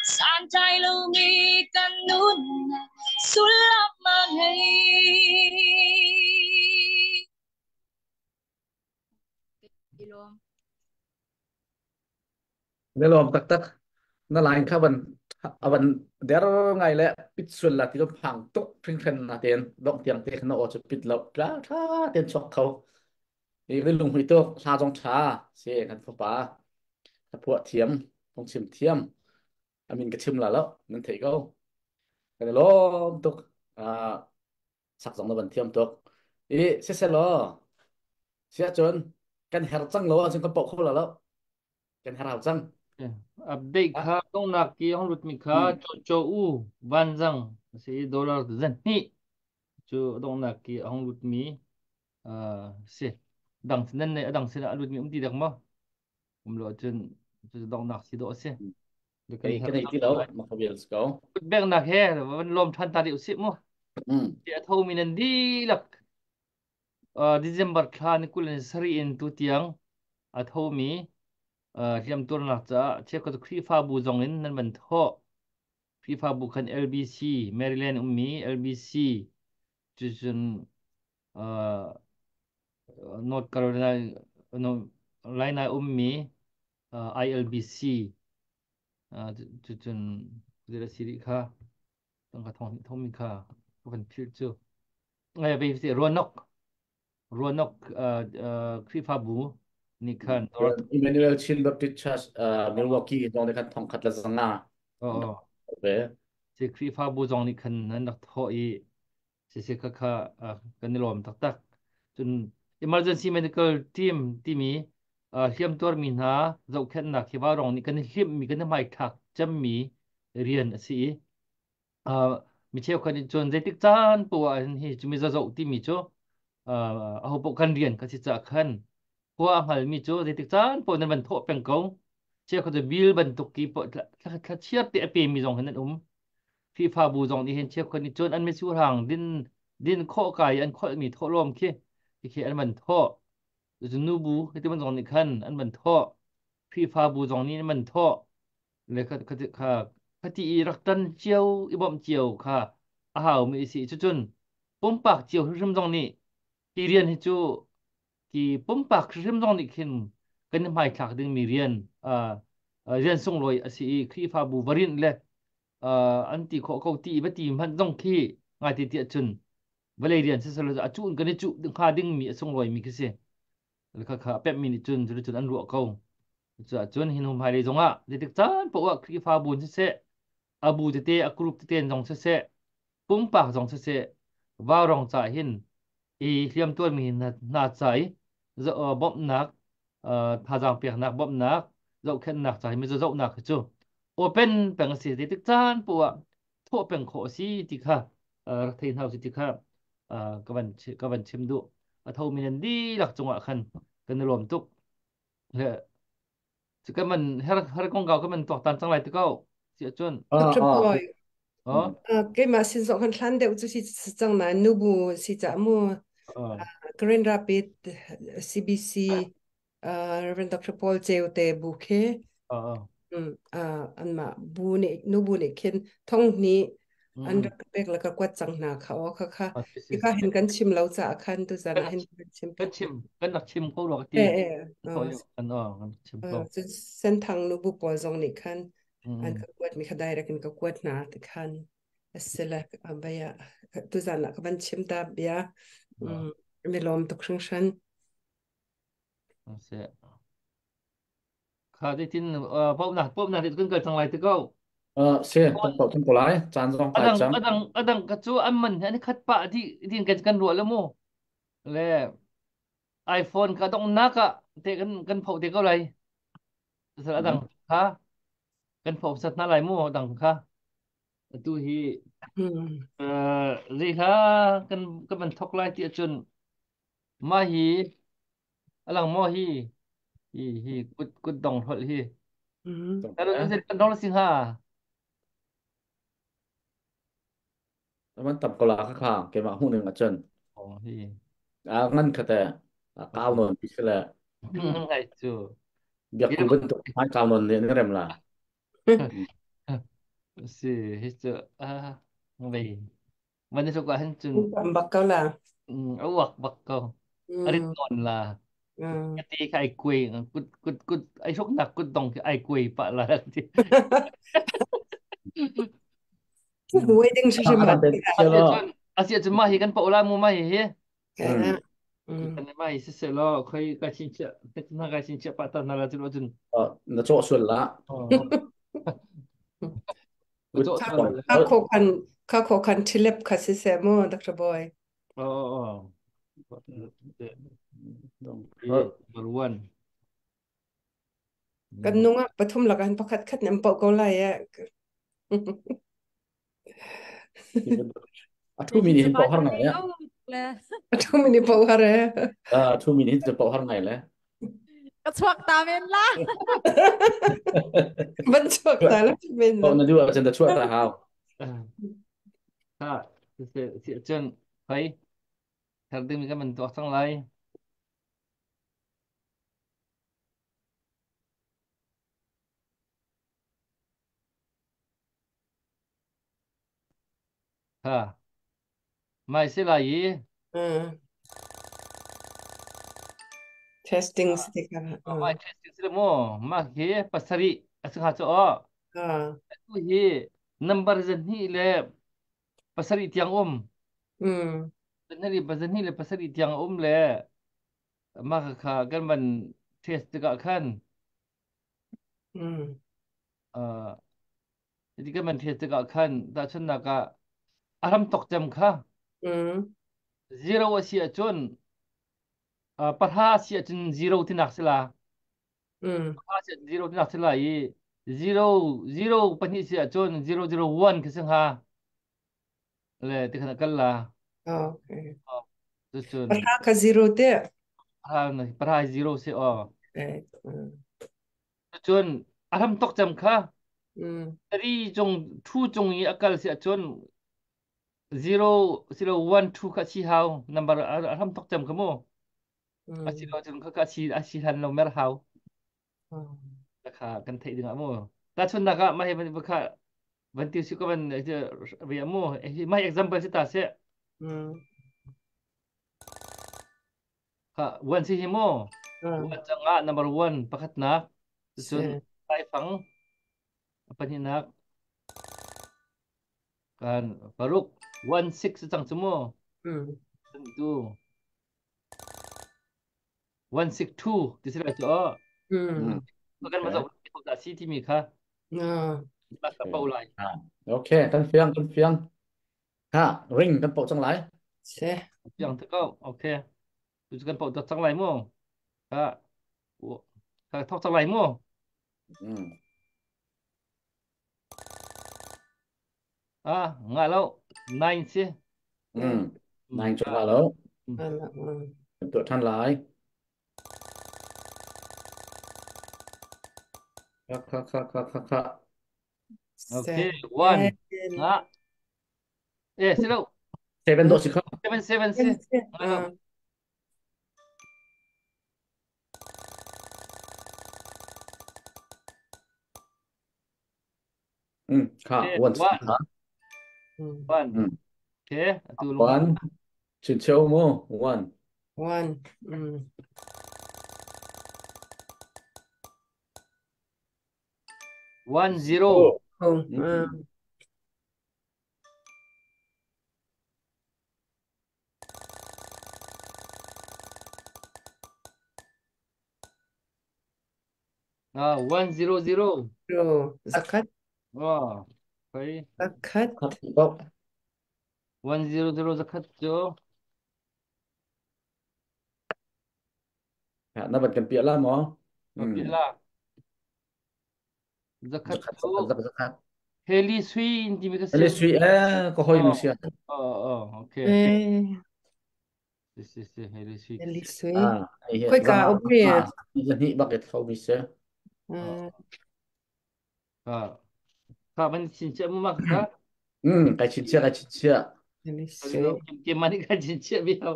saan tay lo mi kanun at sulamangay Ilom Nếu lom tak tak na lain kha awan der ngai le pit sul la ti lo phang tok phring phen na ten dok tiang te khna o chu pit lo tra tha ten chok khau ni le lung hui to sa jong cha se kan pha pa ta pu thiam phong chim thiam amin ka chim la lo nan thei go kan lo tok a sak jong na ban thiam tok e se lo sia chon kan her chang lo chang ka pok khol la lo kan her hau chang update à kha tong nak ki hong lut mi kha ừ cho u van zang si dollar zan ni chu dong nak ki hong lut mi si dang sinan ne dang sina lut mi ti dak ma lo chen chu dong nak si do se de kan cái her này zang tí lo đâu mà không biết có bek nak he van lom than ta di si mo ừ ya thau mi nan di lak December kha ni kulen sari in tu tiang a thau mi hiam tur nak cha che ko khri fa bu zong in nan ban tho FIFA bukan LBC, Maryland ummi LBC, Jason North Carolina, no, Carolina ummi ILBC, Jason zira siri kha, tangka thong mi kha, bukan filter. BBC Ronok FIFA bu ni kan North. Emmanuel Chin Baptist Church Milwaukee trong cái thong khát là sang na Oh, về si FIFA bu zong ni kan nan nak tho I. Si kha kan ni lom tak chun emergency medical team mi hiam tor mi na zo khen na khiwa rong ni kan him mi kan mai thak cham mi rian si mi cheu khan chon zetik chan po an hi chumi za zo ti mi cho a ho po kan rian ka si cha khan ko a hal mi cho zetik chan po nan ban tho peng ko che ko de bil ban tok ki po thla chiap te pe mi zong hanพี่ฟาบูจงนี่เห็นเชฟคนนี้จนอันไม่สู้ห่างดินข้อไก่อันข้อมีท่อลมขี้ที่ขี้อันมันท่อจะนูบูที่มันจงนี่ขันอันมันท่อพี่ฟาบูจงนี่มันท่อเลยก็ khati rak tan chiêu ibom chiêu kha a hau mi si chu chun pum pak chiêu hrim dong ni ki rian hi chu ki pum pak hrim dong ni khin kan mai thak ding mi rian rian sung loi asi khi fa bu varin le an ti kho ko ti ba ti man dong khi ngai ti ti chun valerian se salo a chun kan chu ding kha ding mi sung loi mi ki se kha kha pep mi ni chun chu chun an ru ko chu chun hin hum hai le zonga de tik chan po wa khi fa bun se abu te te akrup te ten jong se pum pak jong se vào rong cha hin i hliam tuan mi na chai zo bom nak tha jang pek nak bom nak zo khen nak chai mi zo nak chu open peng si ti tik chan pu a tho peng kho si ti kha thein hau si ti kha ka ban chim du a thau min an di lak chunga khan kan rom tuk le chu ka man har kong gao ka man tok tan chang lai ti kau si chun Dr. Boy ờ cái mà xin dọn khăn khăn đều chú sĩ chẳng là nụ bù sĩ trả mua ờ Grand Rapids CBC Reverend Dr. Paul Cheo te bu khe ờ an ma bu ne nụ bu ne khen thong ni an ừ rak pek la ka kwat chang na kha o kha kha ừ ka hin kan chim lo cha khan tu zana hin kan chim cái chim cái nặc chim câu được e thì e thôi ăn cái chim câu chu sen thang nụ bu pol zong ni khan ừ an ka kwat mi kha dai rakin ka kwat na te khan asela abaya tu zana ka ban chim ta bia mi lom tok shang shan sẽ khá thì tin bom nặc thì cứ cần thằng này thì câu se tong po lai chan jong tai cham adang cái chỗ anh mình anh khát bạ thì cái ruột lắm mô lẽ iPhone cái đông nát à thì cái phổ thì câu này sao adang ha cái phổ sát na lại mô adang ha tu hi gì ha cái mình thọc lại tiệt chun ma hi alang mo hi kut dong hol hi pero nung kan dong sing ha man tam ko la kha kha ke ma hu ning a chen oh hi ngan khate kaw non pi sele ngai chu biak ku ben to hai kaw non ne rem la si hi chu vậy mình sẽ có hành trình tam bak ka la awak bak ko arit non la cái tí cái quỳ cút ai sốc nặc cút dong cái ai quỳ bạ là thì wedding shi shi ma khate selo asia chu ma hi kan paula mu ma hi ka kan ma hi se lo khoi ka chin cha na ka chin cha pa ta na la chu chun na cho sul la chỗ ka kho kan tilep kha si se mo Dr. Boy beruan kan nunga pathum la kan pakhat khat nam pa ko la ya thu minute po har ngai thu mini pa hare 2 minuteจะpo har ngai le กระชวกตาเมนล่ะ ban chok ta la men po na du a chen da chua ta hao ha se chân thấy thật tình cái mình toát sang lại ha mai sẽ là gì testing sticker mai testing sẽ mo mà cái pasari asal hatu tu hi number dân hi le pasari tiang Benar pasal ni le pasal tiang le maka kan man test juga kan jadi kan man test juga kan tak cun nak alam tok jam kah zero asia cun parha asia cun zero tinak sila parha asia zero tinak sila i zero pani asia cun 001 keseng ha le tikana kala okay tu cun parha ka zero te parha zero si cun alam tok jam kah tadi jong thu jong i akal si cun 0 0 1 2 kasih hau number alam tok jam kamu asih lo jeng kasih han lo mer hau ราคากันเทดึงอ่ะโมแต่ชนนักอ่ะไม่ให้มันราคา วันที่สิบก็วันจะเวียมูไม่ example สิตาเสียวันสิฮิโมวันจังอ่ะ number one ประคัตนักส่วนใต้ฟังapa ni nak kan Faruk 16 setang semua itu 162 di sini tu kan masuk aplikasiที่มีค่ะมากับเป้าหลายโอเคกันเฟียงริงกันโปะจังไรอย่างที่ก็โอเคดูกันเป้าจังไรมั่งค่ะค่ะทอกจังไรมั่งง่ายแล้ว9สินายจบแล้วเป็นตัวท่านหลายค่ะโอเควันสิแล้วเซเว่นตัวสิครับ7สิค่ะวันโอเคตัวลงวันชินเชียวโมวัน 10 100 zakat wah baik zakat 100 zakat jo นับเป็นกันเปียละหมอ oke lah zakat jo zakat heli sui inti mereka Ele sui ko hoy no siya oke si heli sui khoi ka obri ni bakit ho mi siya man cincin mak ka kai cincin kim mani ka cincin biau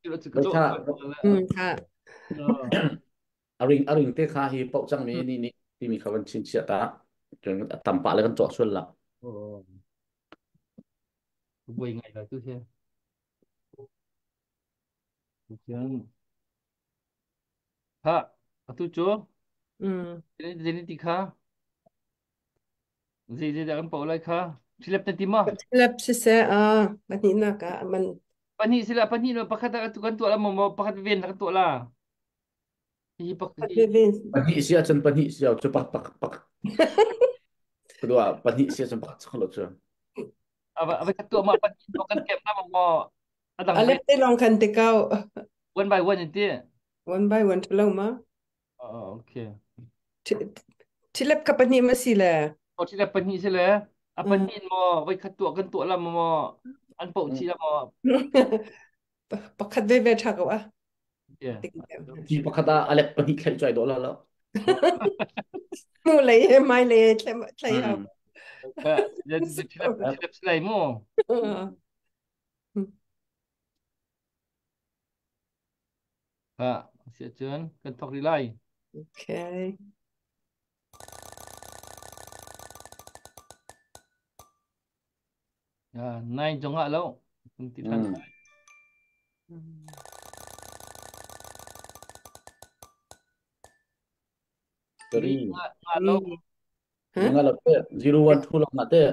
kilo cukupค่ะaring te kha hi pau chang mi ni ti mi khawan cincin ta jeng tampa le kan chok sun la vui ngày là cứ thế ha tu chúa jadi tiga jadi dalam pola kah silap nanti mah silap sisa bani nak man pani silap pani no pakat tu kan tu lah mau pakat ven kan tu lah hi pakat pani sia chen pani sia cepat pak kedua pani sia chen pak kalau tu apa kat tu mak pani tu kan kem lah mau adang alep te long kan te kau one by one nanti one by one tu long ma okay silap kapani masila silap pani sila apa ni mau vai kat tu kan tu lah mau an pau chi lah mau pakat ve thak waที่ปกติอะไรปนิใครใจโดนแล้วมูเลยไม่เลยใช่ครับjadi silap selai mu siap John kan talk relay okay nai jong ngak lo ti than Jadi ngak lo ngak lo 012 lo ngak te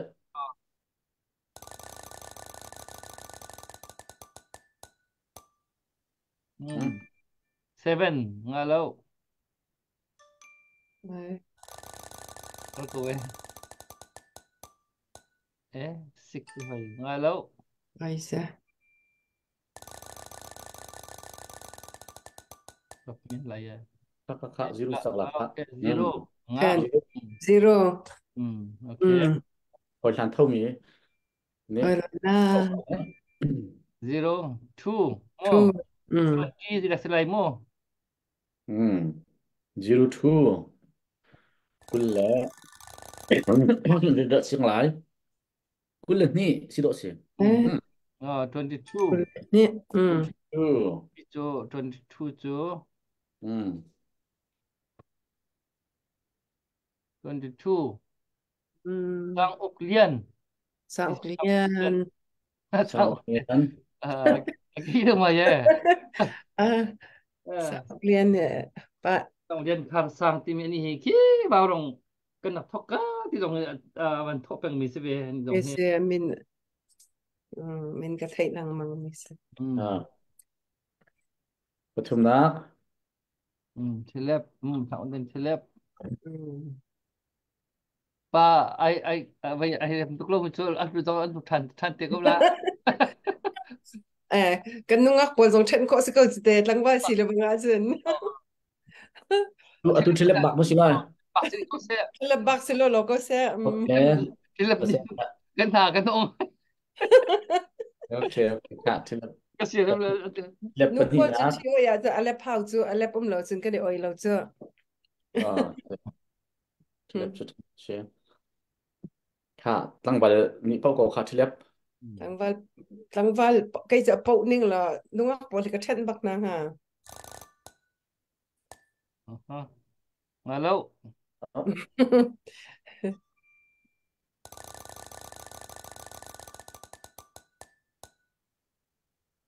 7 ngak lo Aku 6 hai ngak lo Aisyah min lah ya kakak zero salah zero zero okay พอฉันเท่ามีนี่ 0 2 G tidak selai mo 02 คุณแหละเด็กเชียงรายคุณเล่นนี่สิโดเสีย22 นี่jo 22 jo 22 sang uk lian Sao sang uk lian Oklian. sang Sao uk lian kan? lagi itu mah ya Ah, Sao Oklian Pak. sang lian kar sang tim ini ki barong kena thok ti dong man thok peng mi se be ni dong he Kasi min katay lang mga misa. Betul nak? celeb thảo den celeb Mm. pa ai tuk lo muncul aku tahu aku tan te ko la Kan nung ako zong chen ko sa ko zite lang ba sila mga zun. Lu atu celeb bak mesti lah. pak sini ko se Labak sila loko sa. Okey. celeb ni kan ha kan ong Okey, okey. Kak celeb. kasih Celeb Nung penting ko nak. chiyo ya za alep hao zu alep lo zun ka de oi lo zu. Celeb tu. Share. Kak, tang bal ni pau ko kak celeb. Lang val kay za pau ning la nung ako ka chen bak na ha. Malau.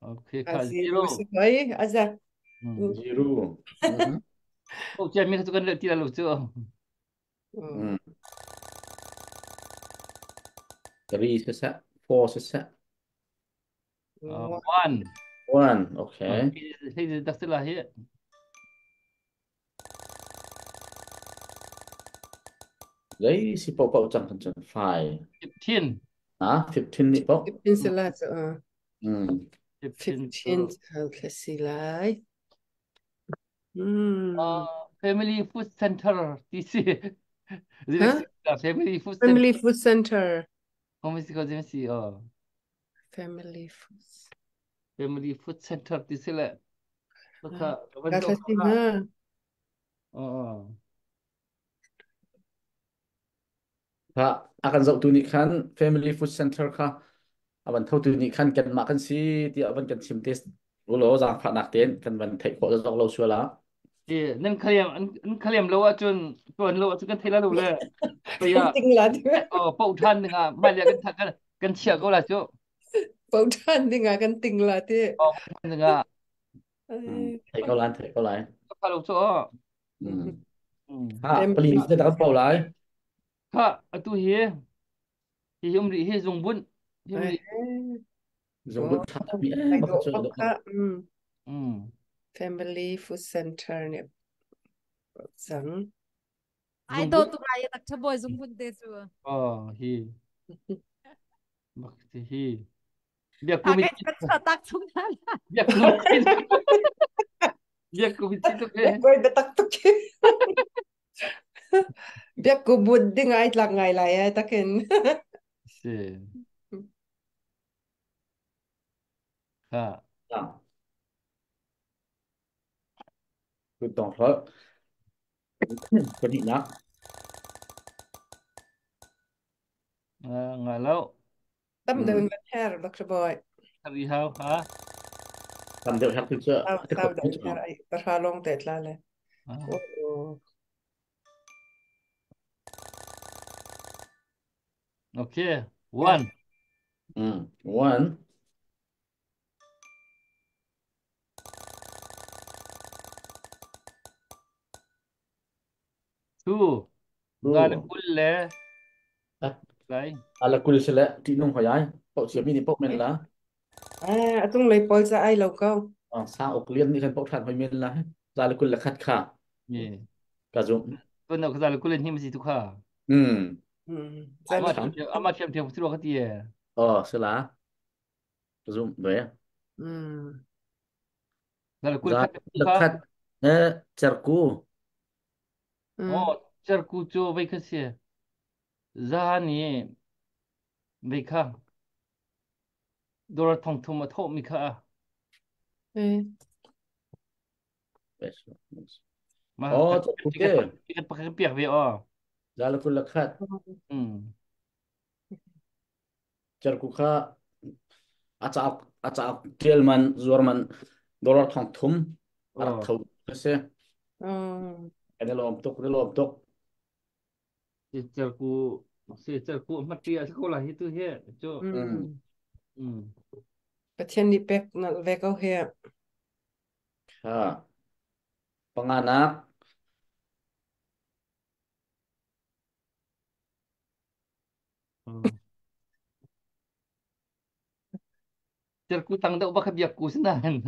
Okey, Kak Zero. Baik, Azza. Zero. Oh, Jamil tu kan tidak lucu. Three sesak, four sesak. One. One, okay. Saya dah salah ya. Lấy si pau pau chẳng chẳng five. 15. À, 15 ni pau. 15 sila so. 15. Okay, sila. Family Food Center. DC. Family Food Center. Family Food Center. Komisi kau mesti. Family Food. Family Food Center DC lah. Maka Kata sih Kak, akan zau tu ni kan Family Food Center kah? Aban thau tu ni kan kan makan si dia aban kan sim test. Ulo zang phat nak ten kan ban thai ko zau lo sua la. Nan kaliam lo acun tuan lo acun kan thela lo le. Saya ting lah tu. Pau than dengan mai le kan cia ko la chu. Pau than dengan kan ting lah tu. Dengan Thai ko lai. kalau chu. Ha, peli kita tak pau lai. Ha, tu hi. Hi umri hi zongbun. Zongbun chat bi Baik dok. Family Food Center ni. Sang. Ai do tu ai tak chaboy zongbun te su. Hi. Bakti hi. Biar kumit. Tak chung na. Biar kumit. Biar kumit tu ke. Koi betak tu ke. Biar ku budi ngai lak ngai lai ya takin. Si. Ha. Cứ tổng thôi. Có đi nát. Ngalau. Tâm đường lên her Dr. Boy. Hari hao ha. Tầm đều hát thực sự. Tao đường her ai berhalong tet la le. Okay. One. One. Two. Gala kulle. Lai. Ala kul sila ti nung hoyai. Pau siap ni pau men la. Atung lấy pol sa ai lâu câu. Sa ok liên ni kan pau than hoi men la. Ala kul la khat kha. Ye. Ka zum. Tuan nak gala kulle ni mesti tu kha. Amat siap dia mesti waktu dia. Sila. Ka zum đấy. Gala kulle khat. Charku. Charku cho vai kasi. Zahani vai kha. Dora thong thum tho mi kha. Charku ke. Ikat pakai piak ve Gala kul la khat. Charku kha. Acak kelman zuarman dora thong thum. Arak thau kasi. Ini lom tok. Charku sẽ chờ cụ mất tiền sẽ không là hết thứ hết cho ừ Bát thiên đi bẹc nọ về câu hè ha panganak chờ cụ tăng đâu bác biếc cụ xin đàn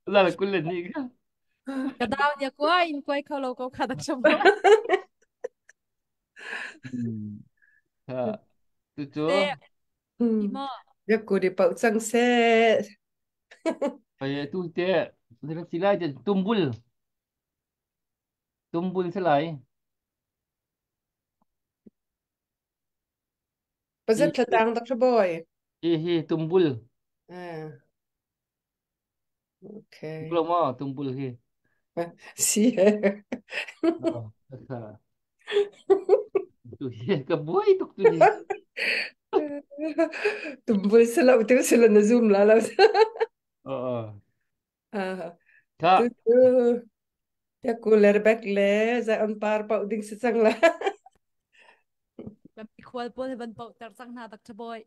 là cụ lên đi cả Kadaw niya ko ay in ko'y kalaw ko kadak siya mo. ha tu Te, cho imo. Việc cô đi bảo trăng xe phải tu te thì nó chỉ là tumbul sẽ lại Bây giờ thật đáng đọc cho boy hi tumbul à ok belum mau tumbul hi si Sa tu hi ka boy tuk tu hi tumbul sila tu sila na zoom la la ờ à tu ka tu ya cô ler back le za on par bảo ding sa chang la Kami kwal po ban po tarsang na tak boy.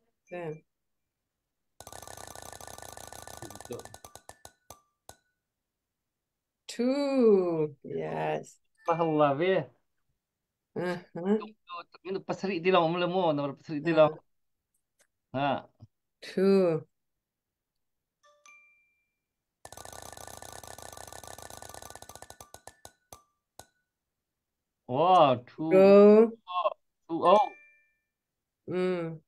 two yes mahalla ve uh-huh. tu pasari di long mo na pasari di long ha Two wow go two oh mm.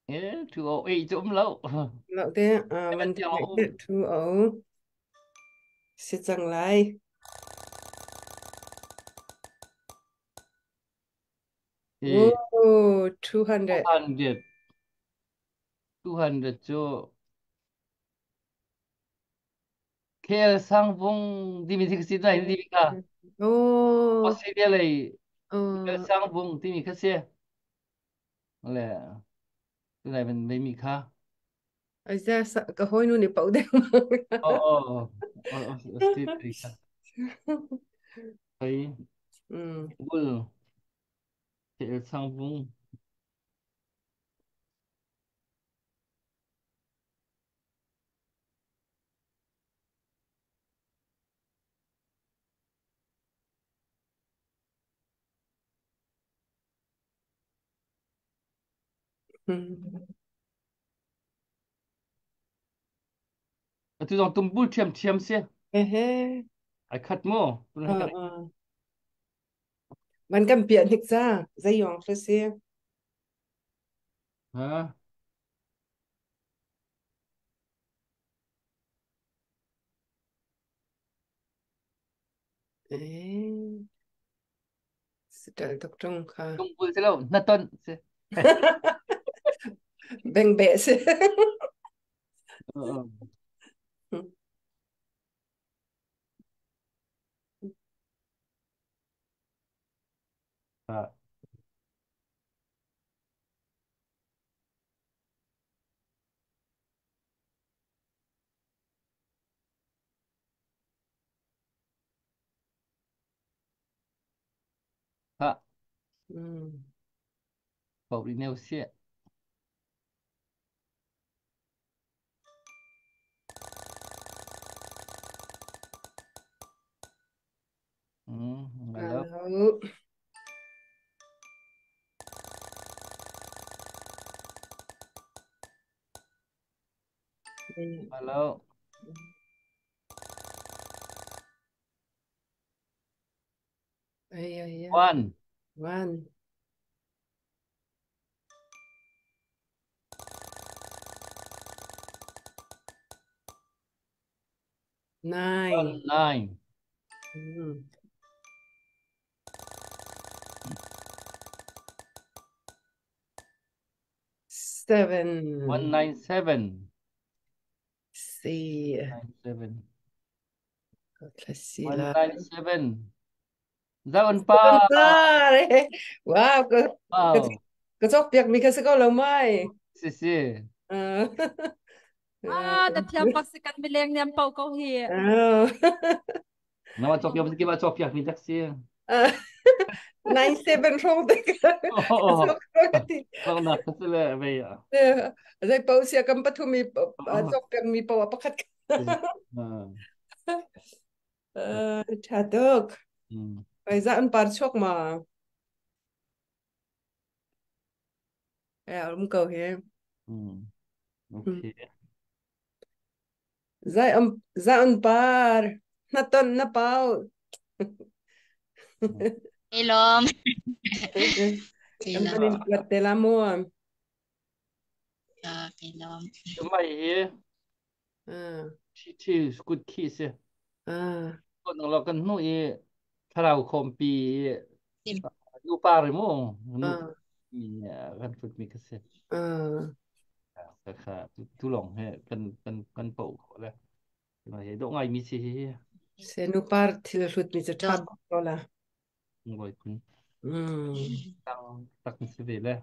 yeah two oh eight chỗ lâu Lậu thế à vấn đề này two oh sẽ chẳng lại oh 200 200 cho KL sang vùng đi mình thích xin này đi mình cả oh Australia này KL oh sang vùng đi mình khách xe là cái này mình khá ai ra sợ cái hôi nu này bảo đẹp Australia thấy vui KL sang vùng tu dòng tum bul thiam thiam xe ai khát mò tu này cái này mình cầm biển thực ra dây dòng phải xe hả Trời tập trung khá tum bul sẽ lâu na ton xe bèn bẹ xe à à bảo đi nêu xe hello hello one one nine nine seven 197 see 97 let's see là 197 Zaun pa wow wow cái chốc việc mình cái sẽ có lâu mai si si แต่เทียมปักสกันไปเลี้ยงเนี่ยเป่าเกาเฮีย Nama Sofia mesti kibat Sofia minta sih. 97 rong dek. Oh, Sokrati. bang nak kesel be ya. Zai pau sia kam pathumi sok kan mi pau apakat. Chadok. Pai za an par chok ma. Kau he. Okay. Za an par. Na ton na pau. Ilom. Ang manin platela mo. Ilom. Cuma ye. Chi good kiss. Ko nang lo kan nu ye. Tharau kompi. Lu par mo. Nu. Ya kan food mi kese. Ka tu long he kan pau ko la. Mà hệ độ ngày mi si Se nu par til rut mi se tab rola. ngồi cũng tăng mi si về đây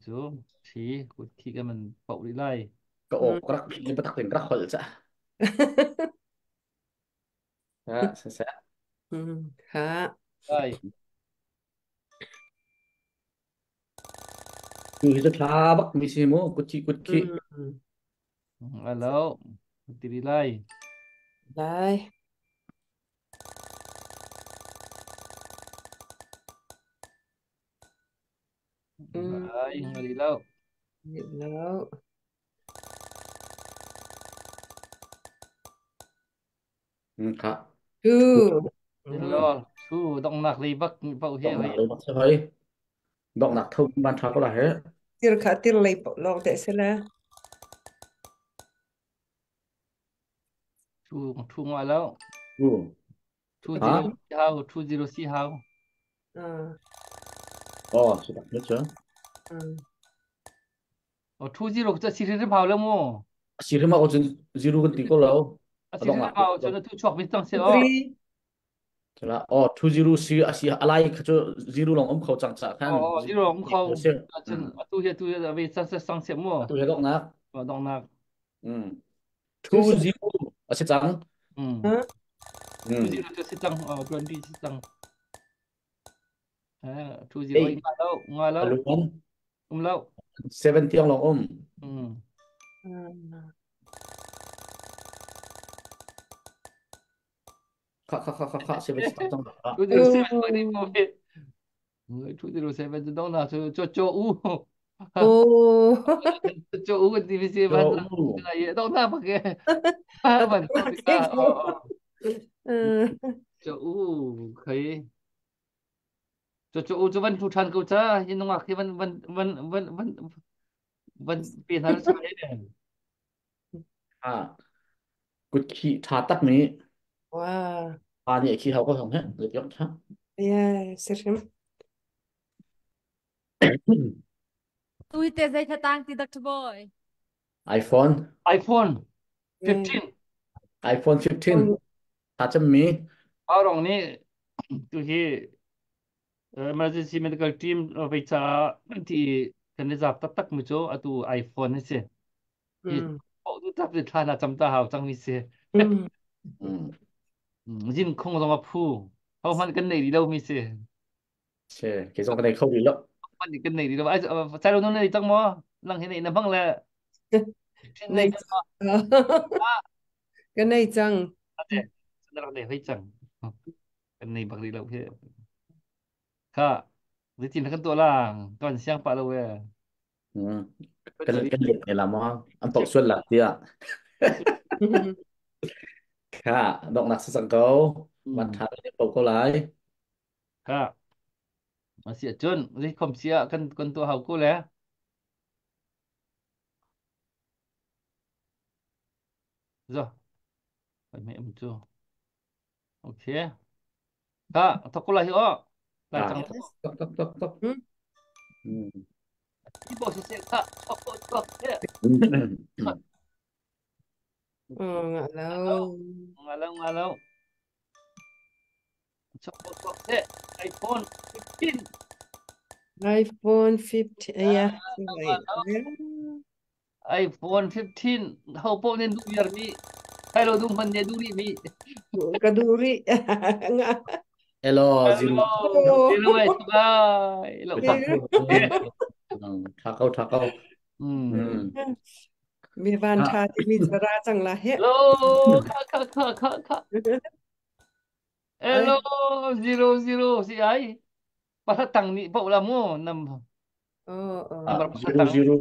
chú chỉ của khi cái mình bậu đi lại Cậu có rắc cái bắt tiền rắc hol cha. Sẽ. Ha. đây Như rất là bắt mi si mo cút chi. alo đi lại Lai. lại đi lâu Lâu. Khá. đi lo chú động nạc đi bắt bậu hệ vậy Động sẽ thấy. Động nạc thông ban thảo có là hết. Tir kha tir lei pau long te se la. chú ngoại lâu chú Hả? zero si hao Sẽ đặt hết chưa? chú zero cho xí riêng hao lắm mô Chỉ thêm một zero gần tí có lâu. xí riêng hao cho nó chú chọc bên trong xe ó Tri. Thế là 20 si alai cho zero lòng khẩu chẳng chẳng khăn. zero không không tu hiện về sang xe mô Tu hết động nạc. động nạc 20 sẽ chẳng. Two zero cho sitang, 20 sitang. Two zero ngay lâu. Luôn. Lâu. 70 ang lòng Khá sẽ phải start trong đó. Two zero seven đi một về. Two zero seven cho đâu nào cho u. Cho u cái gì vậy bạn? Này đâu nào mà cái. Bạn cho u thấy. Cho u cho vẫn thu tràn câu cha nhưng mà khi vẫn biến thành sao đấy nè. Good key thả tắt mi. Wow. Nhẹ khi họ có không hết được giống chắc. Yeah, serem. Tui te zai tha tang ti Dr. Boy. iPhone 15 thả chấm mi. ở trong này tụi emergency medical team về cha thì cái này giáp tắc một chỗ à tụ iPhone này chứ thì họ tụ tập được thay là chăm ta học trong này chứ Jin không có phu không phải cái này đi đâu mi chứ Cái dòng cái này không đi lắm. không phải cái này đi đâu ai sai đâu nó này trong mò lần thế này nó vâng là Này. Cái này chăng. để phải chẳng cái này bằng đi đâu thếค่ะวิธีนั้นตัวล่างก่อนเสียงปะเราเว้ย Cái liệt này là món ăn bọc xuân là tia. Khá động nạc sang câu mặt thả lên bọc câu lái. ค่ะมาเสียจนวิธีคอมเสียกันตัวเขากูแล้วจ้ะไปไม่เอ็มจูโอเคค่ะทักกูไล่เหรอไล่จัง Tóc. ที่บอกเสียค่ะชอบเนี่ย Ngalaw. มาแล้วชอบเนี่ย iPhone 15 iPhone 15. Yeah. iPhone 15 hau po nên du yar mi hello du man ne du mi Kaduri. Nga. Hello zero hello Oh. hello ai bye lo tak thakau thakau Mi van tha ti mi chara chang la he. hello kha hello zero si ai pasatang ni po la mo nam number pasatang zero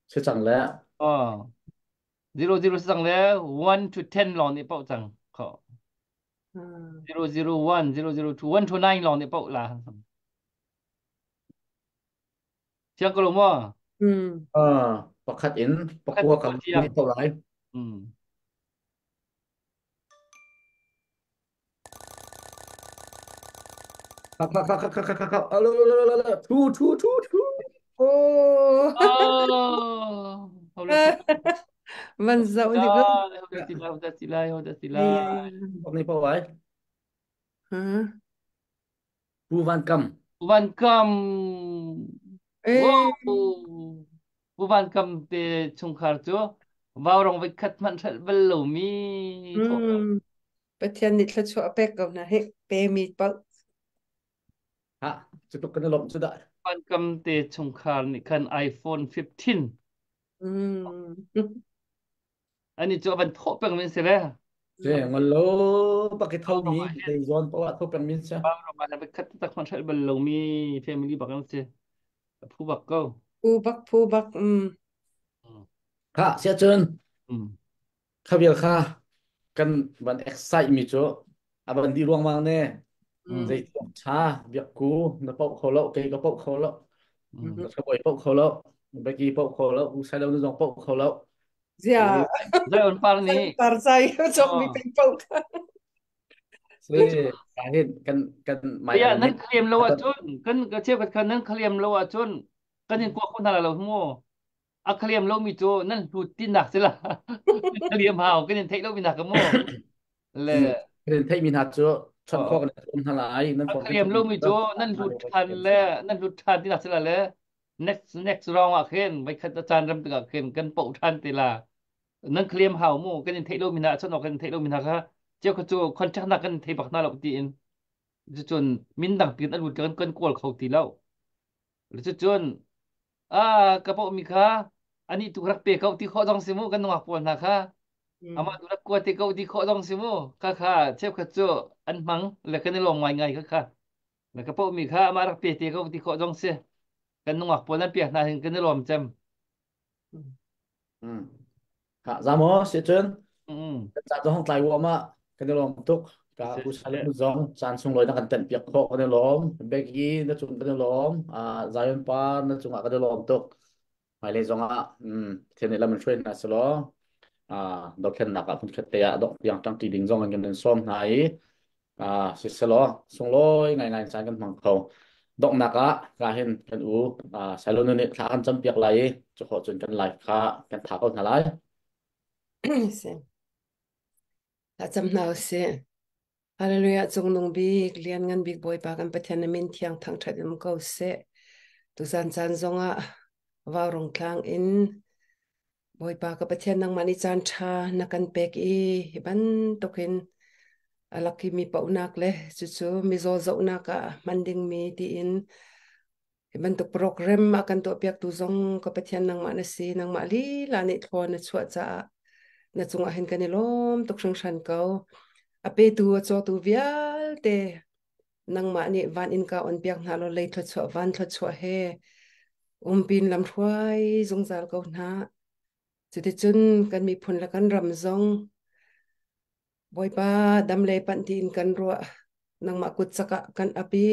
sẽ chẳng lẽ zero sang le 1 to 10 long ni po chang kho 001 002 1 to 9 long ni po la chiang ko lo mo bậc khách in bậc cua cầm đi tàu lại khắc alo thu Oh. hầu là Van dậu thì cứ. hầu đã xì ông này bao vậy Vu Van Cam Ê. wow Van Cam te chung khar cho vào rong với khát man thật bel lo mi Bát thiên nít là chua bẹc gầu na he pe mi bao. hả chỉ tục cái lồng chưa đợi Van Cam te chung khar ni kan iPhone 15 anh ấy cho van thọ bằng mình sẽ ra thế ngon lố bác cái thâu mi để dọn bao thâu bằng min sao vào rong với khát ta man thật bel lo mi family bạc anh sẽ phu bạc câu Phu bak. hả sẽ chân khá việc khá cần bạn excite mi chỗ à bạn đi ruang mang nè dây cha việc cũ nó bốc khổ lậu cái bốc khổ lậu nó sẽ bốc khổ lậu bây giờ bốc khổ lậu sai đâu nó dòng bốc khổ lậu Dạ. Zai on par ni Tar sai chok mi pe pau. thế cái cần mày ya ăn nan nít khlem lo achun kan ka che kan nan khlem lo achun kan in ko khun hala lo mo a khlem lo mi cho nan hu tin nak sela khlem hao kan in thei lo mi nak mo le nên thấy mình hạt chỗ chọn kho cái ôm thằng lại nên a còn cái khlem chọn lo mi cho nan hu than le nan hu than tin nak sela le next round a khen vai khat chan ram ta khen kan po than ti la nan khlem hao mo kan in thei lo mi na chon kan thei lo mi nak ha che ko cho kon chak na kan thei bak na lo ti in chun min dang tin an hu kan kol khau ti lo le chun cái bộ mình khá anh ấy tụ rắc bể cậu thì khó dòng xí mô cái nọc buồn là khá mà tụ rắc qua thì cậu thì khó dòng xí mô khá chép khá chỗ anh mắng là cái này lòng ngoài ngày khá là cái bộ mình khá mà rắc bể thì cậu thì khó dòng xí cái nọc buồn anh bể là cái này lòng chăm hả ra mó sẽ chân ừ chặt cho không tài mà cái này lòng tục cả u sai lúc giống chán xung lối đang cần tận việc họ cái này lòng begi nó chung cái này lòng Zion pa nó chung cái này lòng tục mày lấy giống thế này là mình chuyên là số đọc khen nạc cũng khét tệ đọc yang trang trí đình giống anh em xóm này sẽ lo xung lối ngày ngày sáng cái mảng khẩu đọc nạc cả hiện cái sai luôn nên khá ăn chăm việc lại cho họ chuẩn cái lại khá cái thảo con thảo lại Sen. Ta cham nau se. Hallelujah chung nung big lian ngan big boy pa kan pathian min thiang thang thatim ko se. Tu san chan zonga vào rong tlang in boy pa ka pathian nang mani chan tha na kan pek I ban tokin alaki mi pau nak le chu chu mi zo zo na ka manding mi ti in ban to program akan to pek tu zong ka pathian nang ma na si nang ma li la ni thon na chua cha na chunga hen kan lom tok sang shan ko ape tu cho tu vial te nang ma ni van in ka on piak na lo le thot chua van thot chua he pin lam thuai zong zal ko na chu te chun kan mi phun la kan ram zong boy pa dam le pan tin kan ro nang ma kut saka kan api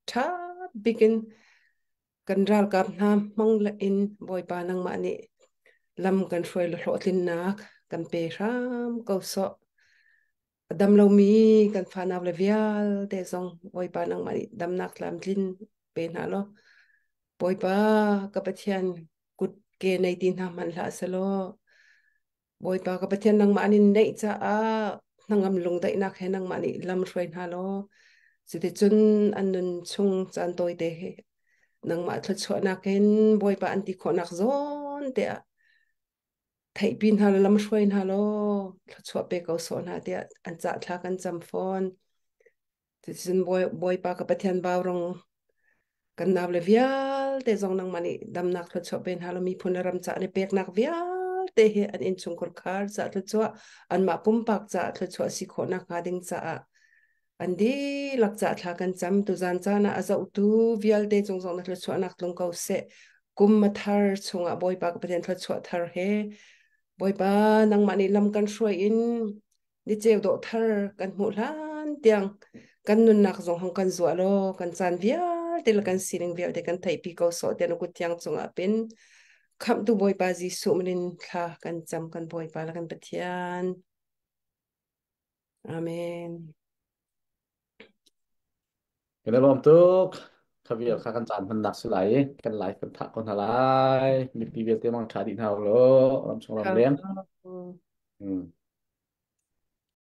tha bikin kan ral kap na mong la in boy pa nang ma ni lam kan hroi lo tin nak kan pe ram ko so dam lo mi kan fa na le vial te zong boy pa nang ma ni dam nak lam tin pe na lo boy pa ka pathian kut ke nei tin ha man la salo boy pa ka pathian nang ma ni nei cha nangam lung dai nak he nang ma ni lam hroi na lo chu te chun an nun chung chan toi te he nang ma thot chho na ken boy pa anti kho nak zo เดียไทยปีนฮาโลลำช่วยฮาโลชัวเปกเอาสอนฮาเดียอันจะทักอันจำฟอนที่ฉันบอยปากกับประเทศบ่าวรงกันนับเลยวิลแต่จงนังมันนี่ดำนักชัวเป็นฮาโลมีพุนรำจะในเปกนักวิลแต่เฮอันอินชงกรคาร์จะชัวอันมาปุ่มปากจะชัวสิโคนักหาดิงจะอันดีหลักจะทักกันจำตุจันจานะอาจจะอุตุวิลแต่จงนักชัวนักลงเกาเสกุมมาทาร์ชงอ่ะบอยปากกับประเทศชัวทาร์เฮบอยปานังมันนี่ลำกันช่วยอินดิเจวโดทาร์กันหมดล้านเตียงกันนุนนักจงหังกันจัวโลกันจานวิลแต่ละกันสิงวิลแต่กันไทยปีเกาโซเตียนกุเตียงจงอ่ะเป็นคำตุบอยปาจิสุมันนินค่ะกันจำกันบอยปาละกันปะเทียนอาเมน Kita lom tuk khabiar kha kan chan man dak sulai kan lai kan thak kon halai mi pi vel te mang tha din hau lo lam song lam leng ค่ะ